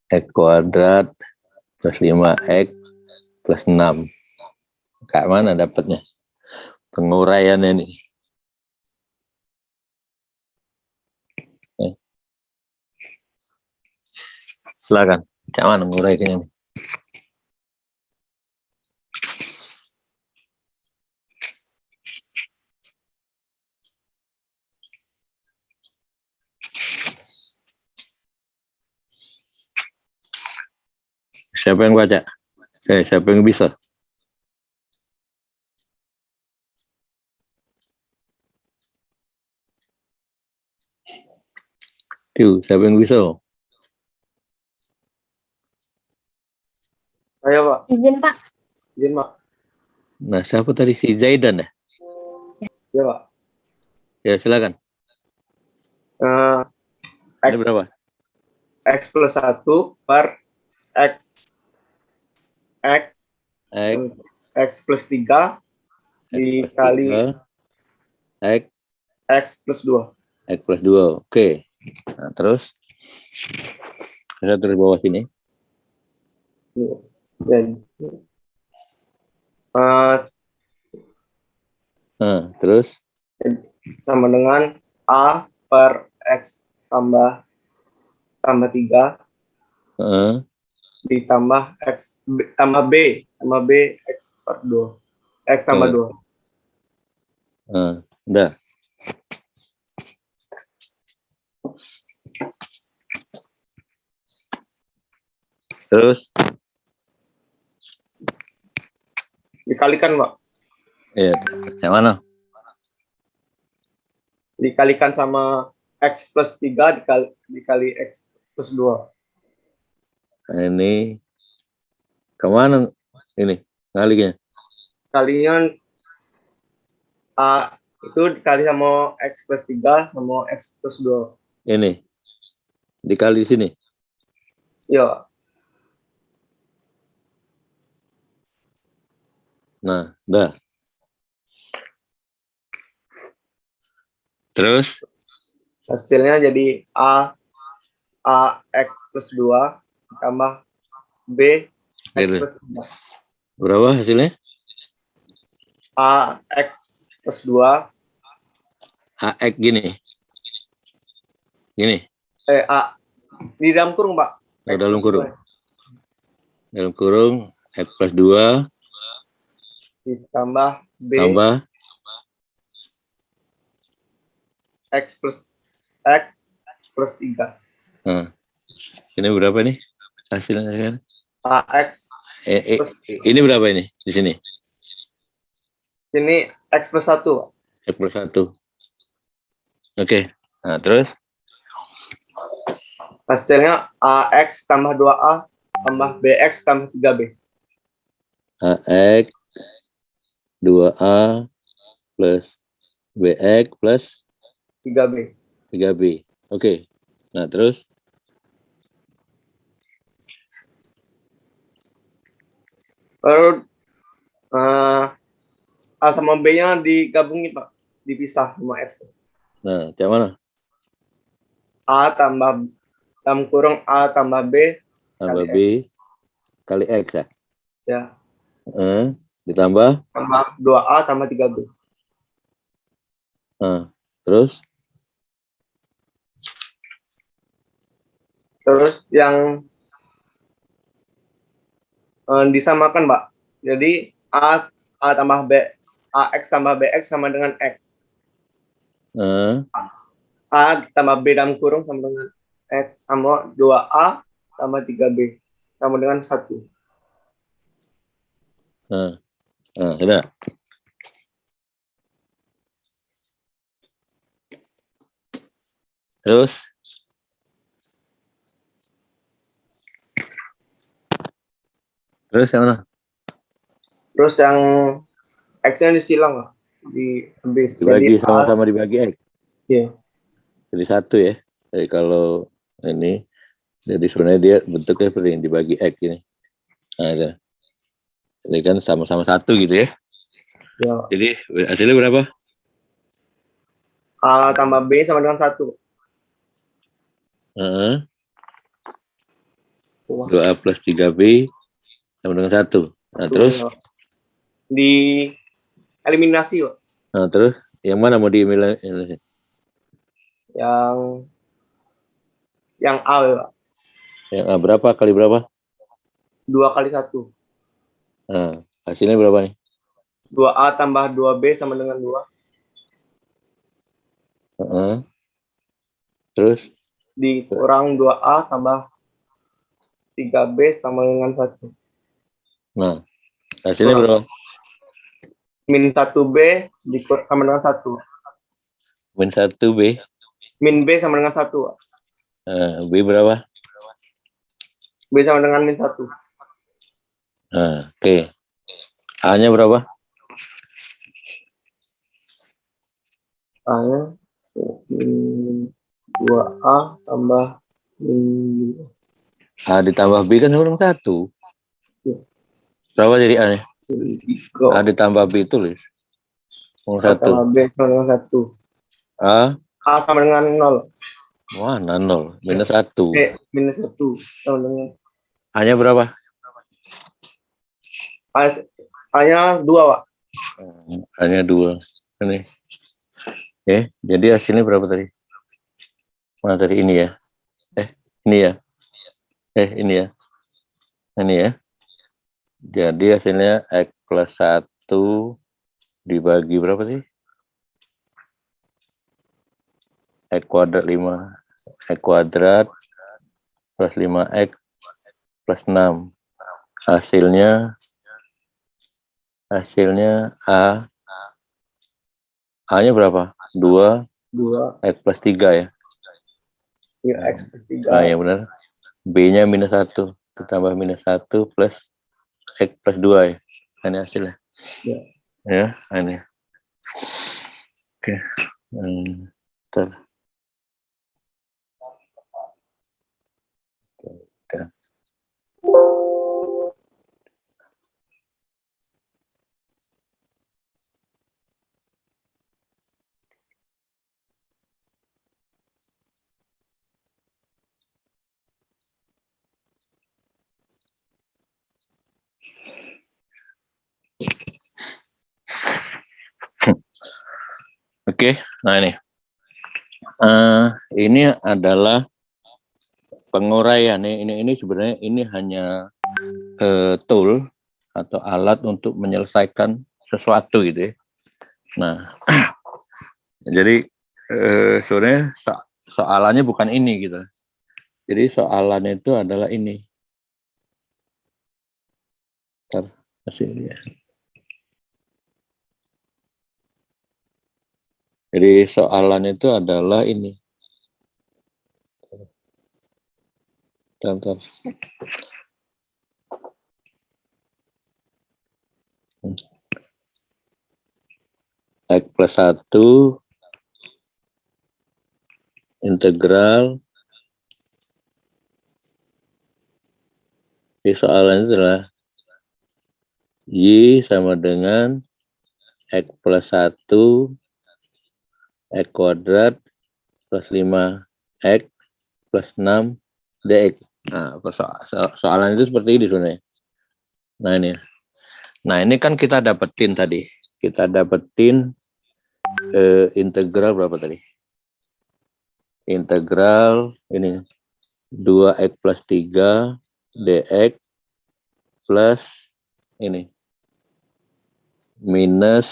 X kuadrat plus 5X plus 6. Kayak mana dapatnya? Penguraiannya nih. Silakan. Kayak mana nguraiannya nih? Siapa yang baca? Siapa yang bisa? Siapa yang bisa? Ayo, Pak. Izin, Pak. Izin, Pak. Nah, siapa tadi? Si Zaidan ya? Ya, Pak. Ya, silakan. Ini X, berapa? X plus 1 per X plus 3 dikali X plus 2. X plus 2. Oke. Nah, terus kita terus bawah sini. Dan terus sama dengan A per X tambah 3 ditambah X tambah B X per 2. X tambah 2. Udah. Terus Dikalikan, Pak. Iya, yang mana? Dikalikan sama X plus 3 dikali X plus 2. Ini kemana ini ngaliknya? Kalian A itu dikali sama X plus 3 sama X plus 2. Ini dikali sini. Ya. Nah, dah. Terus Hasilnya jadi X plus 2 tambah B X plus 3. Berapa hasilnya? X plus 2. AX gini. Gini. Di dalam kurung, Pak. Dalam kurung. Dalam kurung X plus 2 ditambah B tambah X plus 3. Nah, ini berapa nih hasilnya kan? X ini berapa ini di sini? Ini X plus 1. X plus 1. Oke. Nah, terus Hasilnya AX tambah 2A tambah BX tambah 3B. AX 2A plus BX plus 3B. 3B. Oke. Nah, terus Lalu A sama B-nya digabungin, Pak. Dipisah sama X. nah, kayak mana? A tambah dalam kurung A tambah B Tambah B kali X ya? ya. Ditambah Tambah 2A tambah 3B. Terus yang disamakan, Pak. Jadi A tambah B, AX tambah BX sama dengan X. A tambah B dalam kurung sama dengan X sama 2A tambah 3B sama dengan 1. Sudah. Terus yang mana? Terus yang X-nya disilang, Pak. Dibagi sama-sama dibagi X. Iya. Jadi 1 ya. Jadi kalau ini Jadi sebenarnya dia bentuknya seperti ini, dibagi X ini. Nah, itu. Jadi kan sama-sama 1 gitu ya. Ya. Jadi hasilnya berapa? A tambah B sama dengan 1. Heeh. 2A plus 3B sama dengan 1. Nah, terus? Di eliminasi, Pak. Nah, terus yang mana mau dieliminasi? Yang A, Pak. Yang A berapa kali berapa? 2 kali 1. Nah, hasilnya berapa nih? 2A tambah 2B sama dengan 2. Terus? Dikurang 2A tambah 3B sama dengan 1. Nah, hasilnya berapa? Min 1B sama dengan 1. Min 1B. Min B sama dengan 1. B berapa? B sama dengan min 1. Nah, oke. A-nya berapa? A-nya 2A tambah min A ditambah B kan sama dengan 1. Berapa jadi A-nya? 3. A ditambah B tulis. A tambah B sama dengan 1. A sama dengan 0. Mana 0? Minus 1. Minus 1 sama dengan. A-nya berapa? A-nya 2, Pak. A-nya 2. Ini. Oke, jadi hasilnya berapa tadi? Mana tadi ini ya? Ini ya? Ini ya? Ini ya? Jadi hasilnya X plus 1 dibagi berapa sih? X kuadrat 5. X kuadrat plus 5X plus 6. Hasilnya A. A-nya berapa? 2 X plus 3 ya? Ya, X plus 3. Ah, ya benar. B-nya minus 1. Ditambah minus 1 plus X plus 2 ya? Ini hasilnya. Ya, ini. Oke. Bentar. Oke. Oke, nah ini. Ini adalah penguraian. Ini sebenarnya ini hanya tool atau alat untuk menyelesaikan sesuatu gitu ya. Nah, jadi sebenarnya soalannya bukan ini gitu. Jadi soalannya itu adalah ini. Hasilnya. Jadi soalan itu adalah ini. Bentar. X plus 1 integral. Di soalan itu adalah Y sama dengan X plus 1 X kuadrat plus 5X plus 6 DX. Nah, soalan itu seperti ini sebenarnya. Nah ini kan kita dapetin tadi. Kita dapetin integral berapa tadi? Integral ini 2X plus 3 DX plus ini minus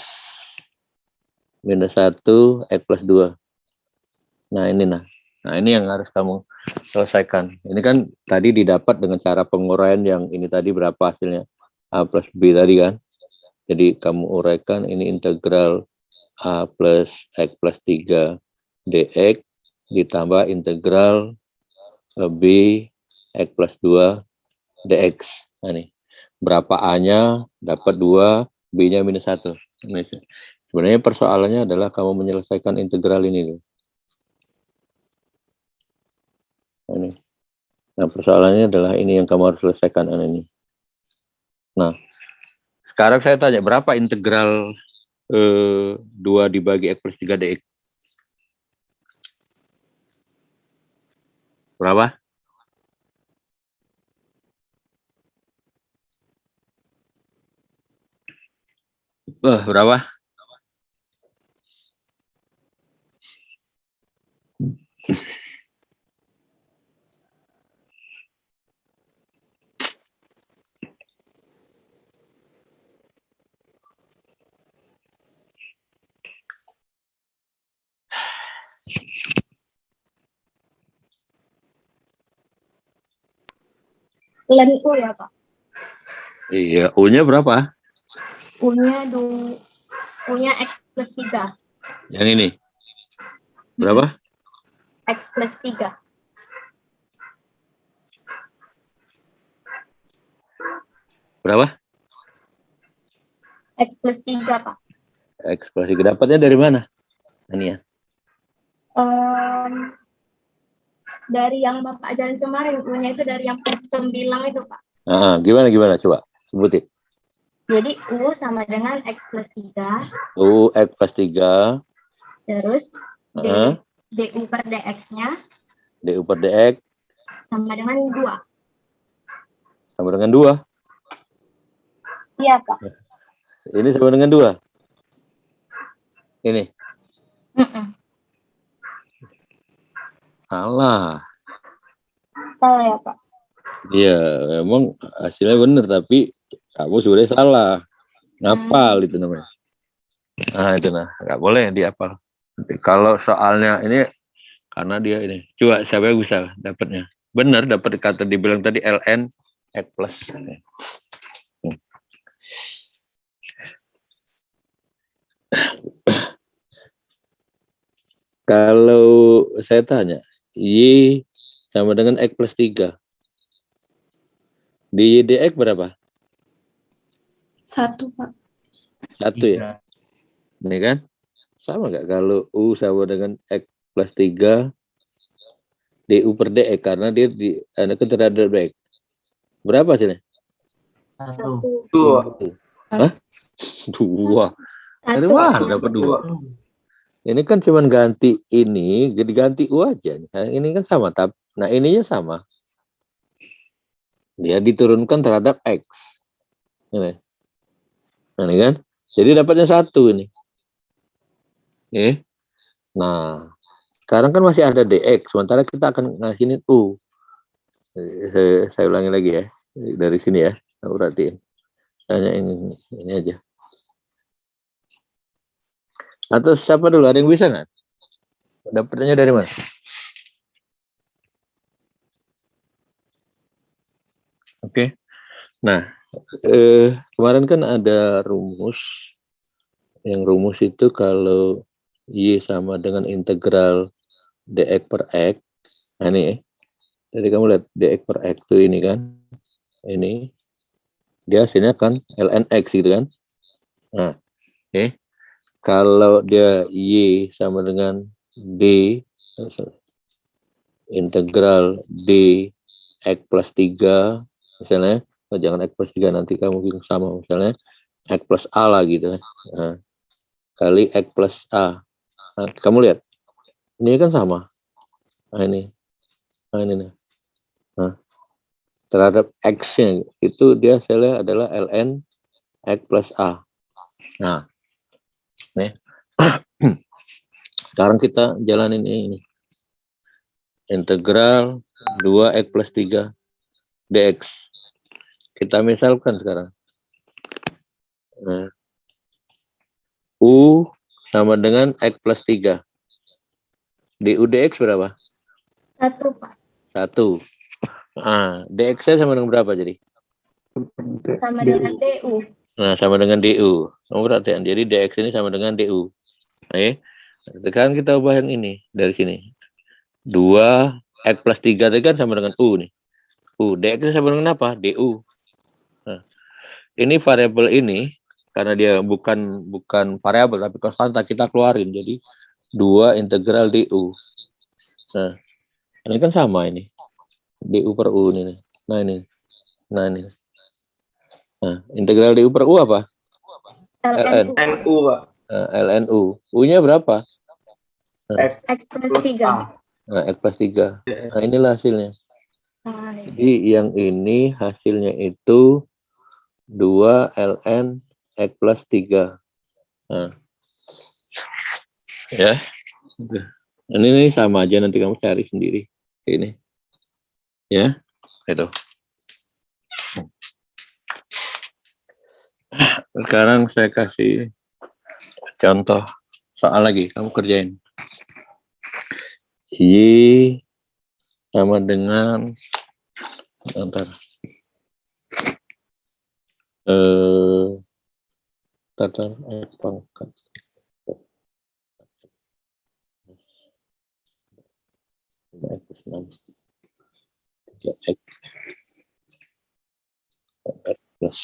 1 X plus 2. Nah ini yang harus kamu selesaikan. Ini kan tadi didapat dengan cara penguraian yang ini tadi berapa hasilnya? A plus B tadi kan. Jadi kamu uraikan ini integral A plus X plus 3 DX ditambah integral B X plus 2 DX. Nah ini berapa A-nya dapat 2, B-nya minus 1. Sebenarnya persoalannya adalah kamu menyelesaikan integral ini. Ini. Nah, persoalannya adalah ini yang kamu harus selesaikan ini. Nah, sekarang saya tanya, berapa integral 2 dibagi X plus 3 dx? Berapa? Berapa? Ln U ya Pak? Iya, U-nya berapa? U-nya X plus 3. Yang ini? Berapa? X plus 3. Berapa? X plus 3 Pak. X plus 3. Dapatnya dari mana? Ini ya. Dari yang Bapak ajarin kemarin, U-nya itu dari yang pembilang itu Pak. Gimana? Coba sebutin. Jadi U sama dengan X plus 3. U X plus 3. Terus DU per DX-nya. DU per DX. Sama dengan 2. Sama dengan 2? Iya Pak. Ini sama dengan 2? Ini? Salah ya Pak? Iya, memang hasilnya benar, tapi kamu sudah salah. Ngapal itu namanya. Nah, itu nggak boleh diapal. Kalau soalnya ini, karena dia ini. Coba siapa yang bisa dapatnya? Benar, dapat kata dibilang tadi ln X plus. Kalau saya tanya, Y sama dengan X plus 3. Di Y dx berapa? 1 Pak. 1 ya? Ini kan? Sama nggak kalau U sama dengan X plus 3 DU per DX, karena dia kan terhadap DX. Berapa sih? 1. 2. Hah? 2. Dari mana dapat 2? Ini kan cuma ganti ini, jadi ganti U aja. Nah, ini kan sama, nah ininya sama. Dia diturunkan terhadap X. Ini. Nah, ini kan? Jadi dapatnya 1 ini. Nah, sekarang kan masih ada DX, sementara kita akan ngasih U. Saya ulangi lagi ya, dari sini ya, perhatiin. Hanya ini aja. Atau siapa dulu, ada yang bisa nggak? Dapatnya dari mana? Oke. Nah, kemarin kan ada rumus. Yang rumus itu kalau Y sama dengan integral dx per X. Nah ini ya. Jadi kamu lihat dx per X itu ini kan. Ini. Dia hasilnya kan ln X gitu kan. Nah, kalau dia Y sama dengan D integral D X plus 3 misalnya, jangan X plus 3 nanti kamu bingung sama, misalnya X plus A lah gitu. Nah, kali X plus A. Nah, kamu lihat, ini kan sama. Nah ini nih. Nah, terhadap X-nya itu dia hasilnya adalah ln X plus A. Nah, nih. Sekarang kita jalanin ini. Integral 2X plus 3 dx. Kita misalkan sekarang. Nah, U sama dengan X plus 3. DU dx berapa? 1 Pak. 1. Nah, dx-nya sama dengan berapa jadi? Sama dengan DU. Nah, sama dengan DU. Kamu perhatian, jadi dx ini sama dengan DU. Sekarang kita ubah yang ini dari sini. 2X plus 3 itu kan sama dengan U nih. U, dx sama dengan apa? DU. Nah, ini variabel ini karena dia bukan variabel tapi konstanta, kita keluarin jadi 2 integral DU. Nah, ini kan sama ini. DU per U ini. Nah ini. Nah ini. Nah, integral DU per U apa? LN. NU, Pak. LNU. U-nya berapa? X X plus 3. Nah, X plus 3. Nah, inilah hasilnya. Jadi yang ini hasilnya itu 2 ln X plus 3. Nah. Ya. Ini sama aja, nanti kamu cari sendiri. Ini. Ya. Itu. Sekarang saya kasih contoh soal lagi, kamu kerjain. Y sama dengan ntar X pangkat 6 3x plus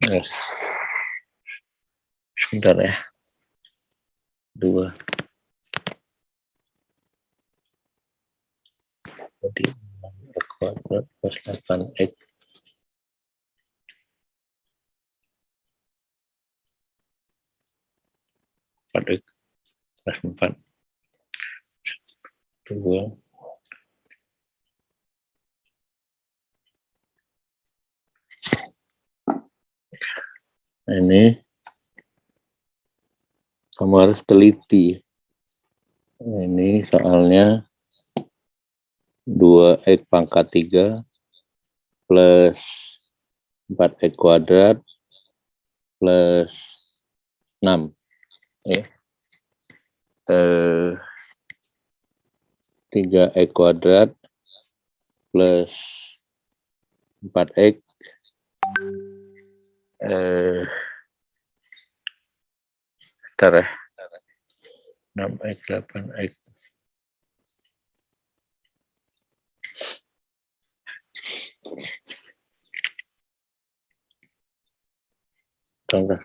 x. Sebentar ya. 2 jadi 6x kuadrat plus 8x plus 4 2 ini kamu harus teliti. Ini soalnya 2x pangkat 3 plus 4x kuadrat plus 6 ya. 3x kuadrat plus 4x bentar ya. 6x 8x contoh.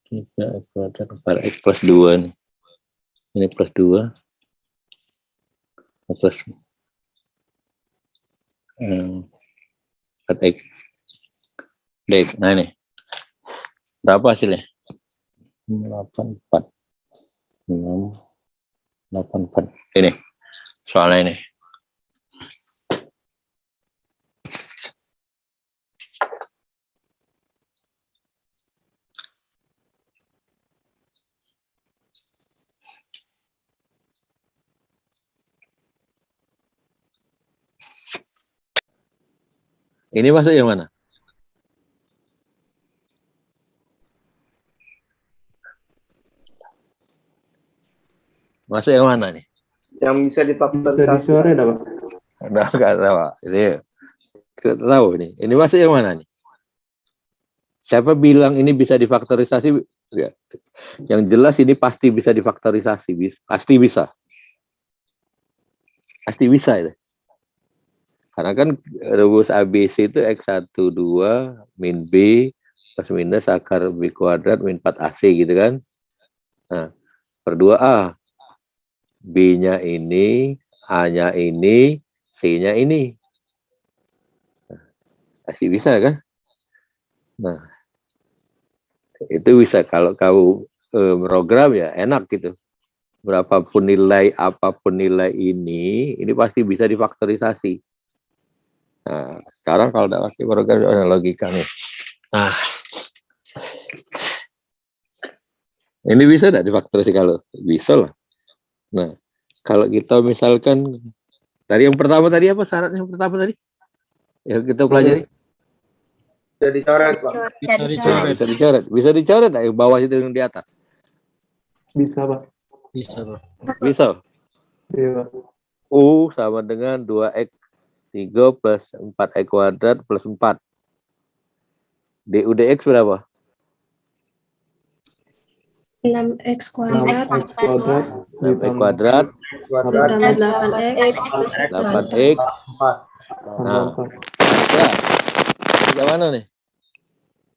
Tiga x kuadrat 4x plus 2 nih. Ini plus 2 plus 4x dek. Nah ini berapa hasilnya? 84 6 84. Ini soalnya ini. Ini masuk yang mana? Masuk yang mana nih? Yang bisa difaktorisasi. Udah nggak tahu. Ini tahu nih. Ini masuk yang mana nih? Siapa bilang ini bisa difaktorisasi? Ya. Yang jelas ini pasti bisa difaktorisasi. Pasti bisa. Pasti bisa itu. Karena kan rumus ABC itu X1, 2, min B, plus minus akar B kuadrat, min 4AC gitu kan. Nah, per 2A. B-nya ini, A-nya ini, C-nya ini. Pasti bisa kan? Nah, itu bisa kalau kamu program ya enak gitu. Berapapun nilai, apapun nilai ini pasti bisa difaktorisasi. Nah, sekarang kalau tidak pakai program logika nih. Nah, ini bisa tidak difaktorisasi kalau bisa lah. Nah, kalau kita misalkan tadi yang pertama tadi apa syaratnya yang pertama tadi? Yang kita pelajari? Bisa dicoret, Pak. Bisa dicoret. Bisa dicoret yang bawah itu yang di atas. Bisa, Pak. Bisa, Pak. Bisa. Iya. U sama dengan 2x 3 plus 4x kuadrat plus 4. DU dx berapa? 6x kuadrat 6x kuadrat 6x kuadrat ditambah 8x 8x. Nah, ya. Yang mana nih?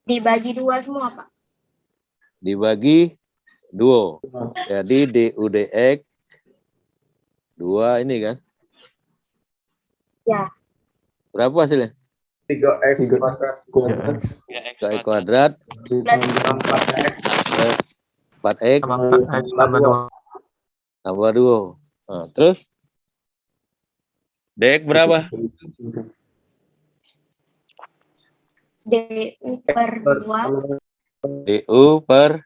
Dibagi 2 semua, Pak. Dibagi 2. Jadi DU DX 2 ini kan. Ya. Berapa hasilnya? 3x kuadrat. 3x kuadrat Plus 4x 4x tambah 2. Nah, terus DX berapa? DU per 2. DU per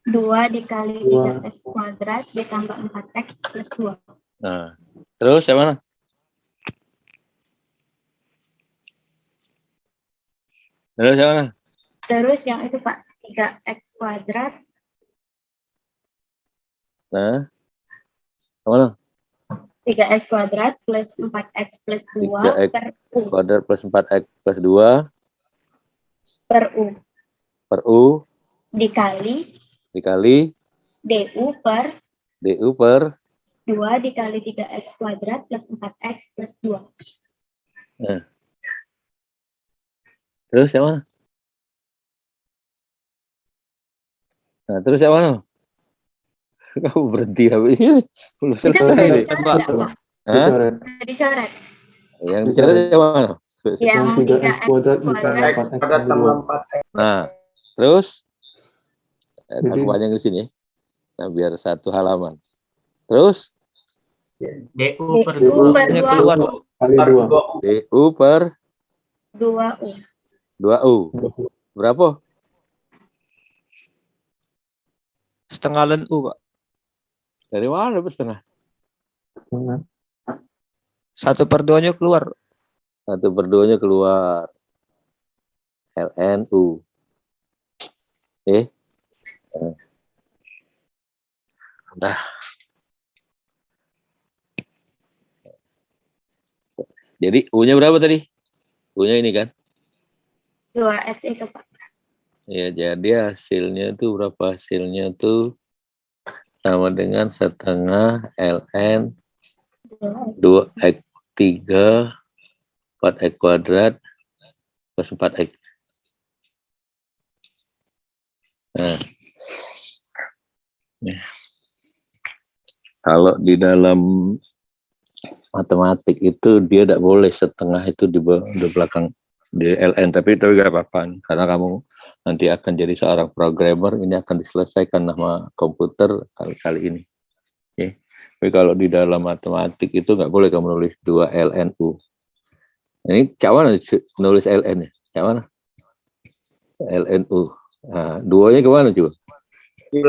2 dikali 3x kuadrat ditambah 4x plus 2. Nah, terus yang mana? Terus yang mana? Terus yang itu, Pak, 3x kuadrat. Nah, yang mana? 3x kuadrat plus 4x plus 2 3x per U. kuadrat plus 4x plus 2 Per U. per U Dikali DU per 2 dikali 3x kuadrat plus 4x plus 2. Nah. Terus yang mana? Nah, terus yang mana? Kamu berhenti habis belum Itu selesai deh. Hah? Dicoret. Yang dicoret yang mana? Yang 3x kuadrat tambah 4x. Nah, terus aku panjang di sini. Nah, biar satu halaman. Terus DU per DU 2. per 2U. DU per 2U. 2U. Berapa? Setengah ln U, Pak. Dari mana dapat setengah? 1/2-nya keluar. 1/2-nya keluar. LNU. Nah. Jadi U-nya berapa tadi? U-nya ini kan? 2x itu, Pak. Ya, jadi hasilnya tuh berapa? Hasilnya tuh sama dengan setengah ln 2x 3 4x kuadrat plus 4x. Nah, kalau di dalam matematik itu dia tidak boleh setengah itu di belakang di ln, tapi gak apa-apa karena kamu nanti akan jadi seorang programmer, ini akan diselesaikan sama komputer kali ini. Oke. Tapi kalau di dalam matematik itu nggak boleh kamu nulis 2 LNU. Ini cak mana nulis LN ya? Cak mana? LNU. Nah, 2-nya kemana coba? Di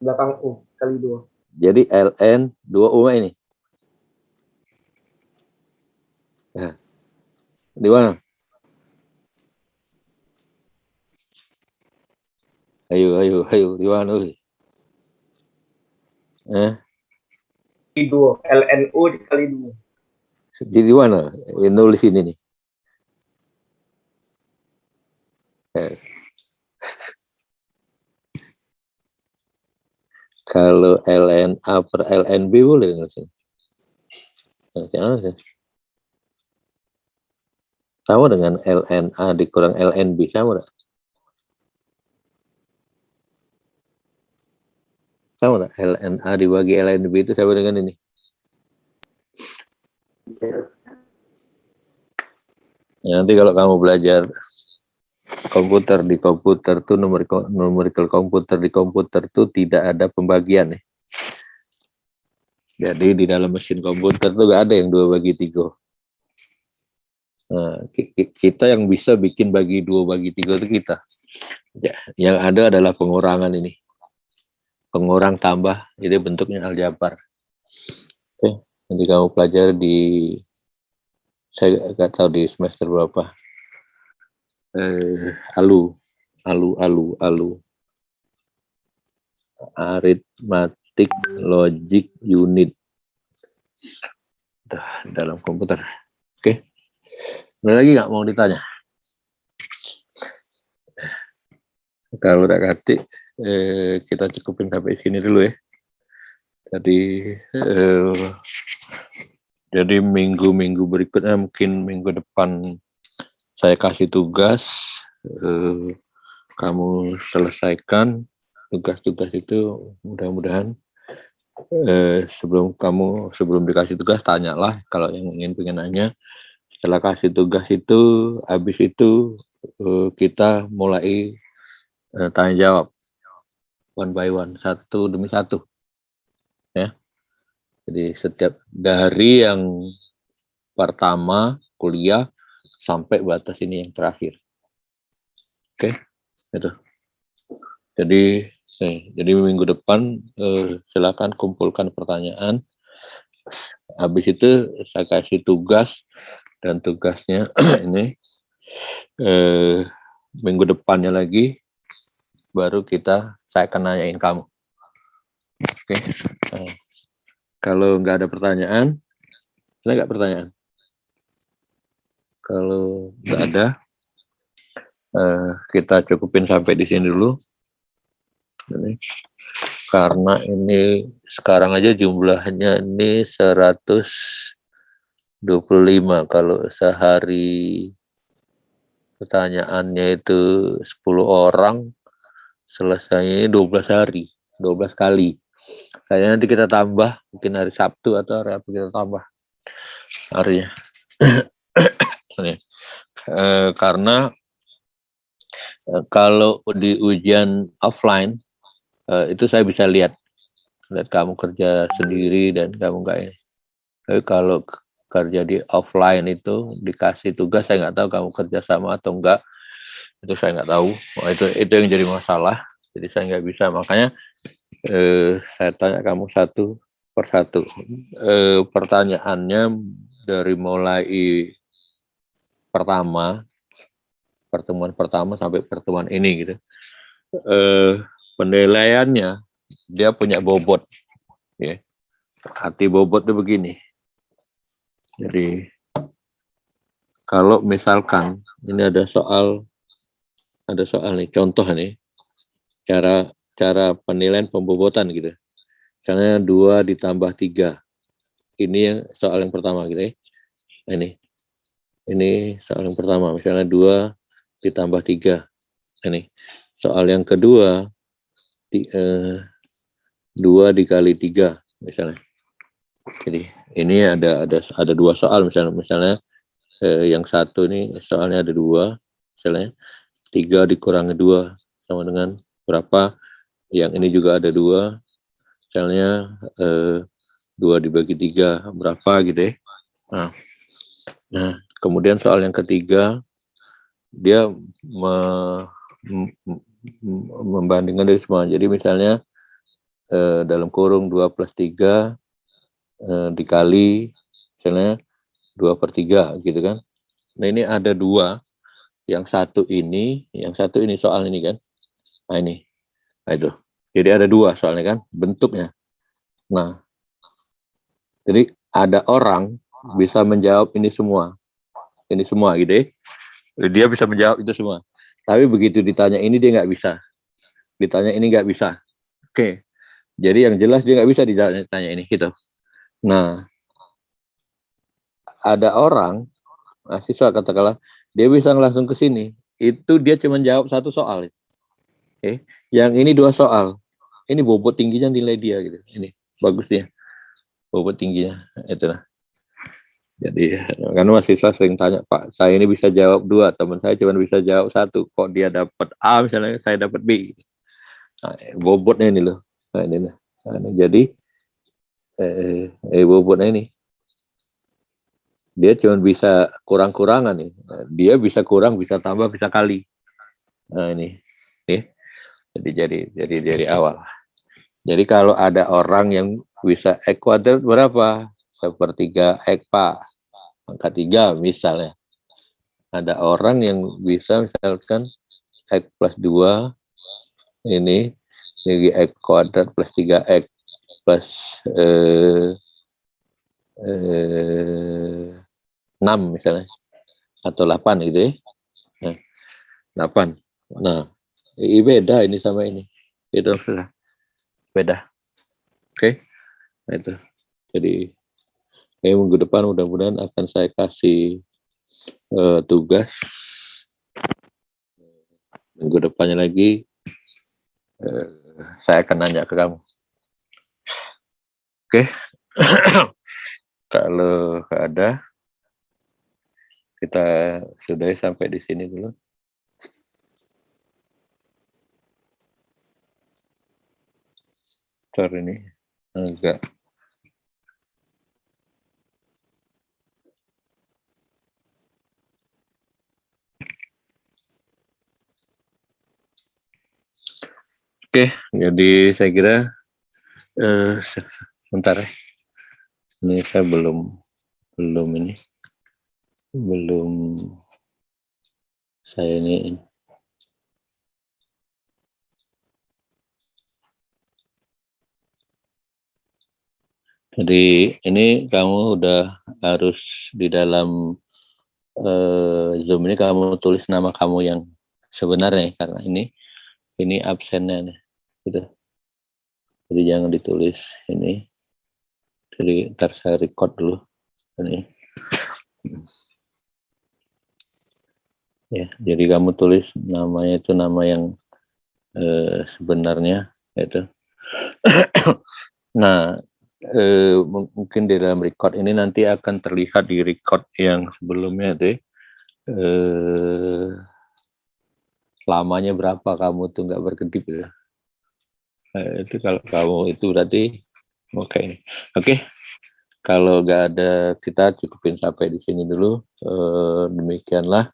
belakang U kali 2. Jadi LN 2U ini. Nah, di mana? Ayo, di mana? Di 2, LNU dikali 2. Di mana? Nulis ini nih. Kalau LNA per LNB boleh nggak sih? Sama dengan LNA dikurang LNB, sama nggak? Sama nggak? LNA dibagi LNB itu sama dengan ini. Ya, nanti kalau kamu belajar komputer di komputer tuh numerical komputer di komputer tuh tidak ada pembagian ya. Jadi di dalam mesin komputer tuh gak ada yang 2/3. Nah, kita yang bisa bikin bagi 2/3 itu kita. Ya, yang ada adalah pengurangan ini. Pengurang tambah, jadi bentuknya aljabar. Oke, nanti kamu pelajari di, saya nggak tahu di semester berapa. ALU. Aritmatik Logic Unit. Dalam komputer. Oke. Ada lagi nggak mau ditanya? Kalau udah Katik, kita cukupin sampai sini dulu ya. Jadi minggu-minggu berikutnya, mungkin minggu depan saya kasih tugas kamu selesaikan tugas-tugas itu. Mudah-mudahan sebelum dikasih tugas tanyalah kalau yang pengen nanya. Setelah kasih tugas itu, habis itu kita mulai tanya jawab one by one, satu demi satu, ya. Jadi setiap dari yang pertama kuliah sampai batas ini yang terakhir. Oke, itu. Jadi minggu depan silakan kumpulkan pertanyaan. Habis itu saya kasih tugas, dan tugasnya ini minggu depannya lagi baru saya akan nanyain kamu. Oke. Kalau nggak ada pertanyaan, ada nggak pertanyaan? Kalau nggak ada, kita cukupin sampai di sini dulu. Karena ini sekarang aja jumlahnya ini 125. Kalau sehari pertanyaannya itu 10 orang, selesainya 12 hari, 12 kali. Kayaknya nanti kita tambah, mungkin hari Sabtu atau hari apa kita tambah harinya. Karena kalau di ujian offline itu saya bisa lihat kamu kerja sendiri dan kamu enggak ini. Tapi kalau kerja di offline itu dikasih tugas, saya nggak tahu kamu kerja sama atau enggak, itu saya nggak tahu. Itu yang jadi masalah. Jadi saya nggak bisa, makanya saya tanya kamu satu persatu. Pertanyaannya dari mulai pertemuan pertama sampai pertemuan ini gitu. Penilaiannya dia punya bobot, ya. Arti bobot itu begini. Jadi kalau misalkan ini ada soal nih, contoh nih, cara penilaian pembobotan gitu. Misalnya 2 ditambah 3. Ini yang soal yang pertama gitu ya. Ini soal yang pertama, misalnya 2 ditambah 3. Ini soal yang kedua, 2 dikali 3 misalnya. Jadi ini ada 2 soal misalnya yang satu ini soalnya ada 2, misalnya 3 dikurangi 2 sama dengan berapa. Yang ini juga ada 2, misalnya 2 dibagi 3 berapa gitu ya. Nah, kemudian soal yang ketiga dia membandingkan dari semua. Jadi misalnya dalam kurung 2 plus 3 dikali misalnya 2/3 gitu kan. Nah, ini ada 2. Yang satu ini soal ini kan. Nah, ini. Nah, itu. Jadi ada 2 soalnya kan bentuknya. Nah, jadi ada orang bisa menjawab ini semua. Ini semua gitu ya. Dia bisa menjawab itu semua. Tapi begitu ditanya ini dia nggak bisa. Ditanya ini nggak bisa. Oke. Jadi yang jelas dia nggak bisa ditanya ini gitu. Nah, ada orang mahasiswa katakanlah dia bisa langsung ke sini. Itu dia cuma jawab 1 soal. Oke. Yang ini 2 soal. Ini bobot tingginya nilai dia gitu. Ini bagus dia. Bobot tingginya itulah. Jadi karena mahasiswa sering tanya, Pak, saya ini bisa jawab 2, teman saya cuma bisa jawab 1. Kok dia dapat A misalnya, saya dapat B. Nah, bobotnya ini loh. Nah, ini. Nah, jadi bobotnya ini. Dia cuma bisa kurang-kurangan nih. Nah, dia bisa kurang, bisa tambah, bisa kali. Nah, ini. Jadi dari awal. Jadi kalau ada orang yang bisa X kuadrat berapa? 1/3 X, Pak. Angka 3 misalnya. Ada orang yang bisa misalkan X plus 2 ini jadi X kuadrat plus 3X plus 6 misalnya. Atau 8 gitu ya. Nah, 8. Nah, beda ini sama ini. Itu beda. Oke. Nah, itu. Jadi minggu depan mudah-mudahan akan saya kasih tugas minggu depannya lagi saya akan nanya ke kamu. Oke. Kalau nggak ada, kita sudahi sampai di sini dulu. Sorry ini agak oke, jadi saya kira sebentar ya. Ini saya belum saya ini. Jadi ini kamu udah harus di dalam Zoom ini kamu tulis nama kamu yang sebenarnya karena ini absennya nih, gitu. Jadi jangan ditulis ini. Jadi ntar saya record dulu ini. Ya, jadi kamu tulis namanya itu nama yang sebenarnya itu. Nah, mungkin di dalam record ini nanti akan terlihat di record yang sebelumnya itu lamanya berapa kamu tuh nggak berkedip ya. Itu kalau kamu itu berarti oke. Kalau nggak ada kita cukupin sampai di sini dulu. Demikianlah.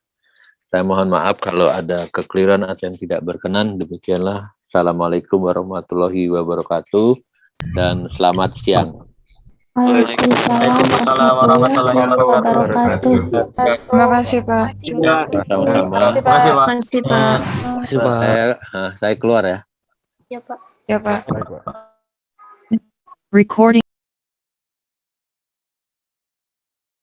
Saya mohon maaf kalau ada kekeliruan atau yang tidak berkenan. Demikianlah. Assalamualaikum warahmatullahi wabarakatuh dan selamat siang. Waalaikumsalam warahmatullahi wabarakatuh. Terima kasih, Pak. Sama-sama. Terima kasih, Pak. Makasih, Pak. Saya keluar ya. Ya, Pak. Ya, Pak. Recording.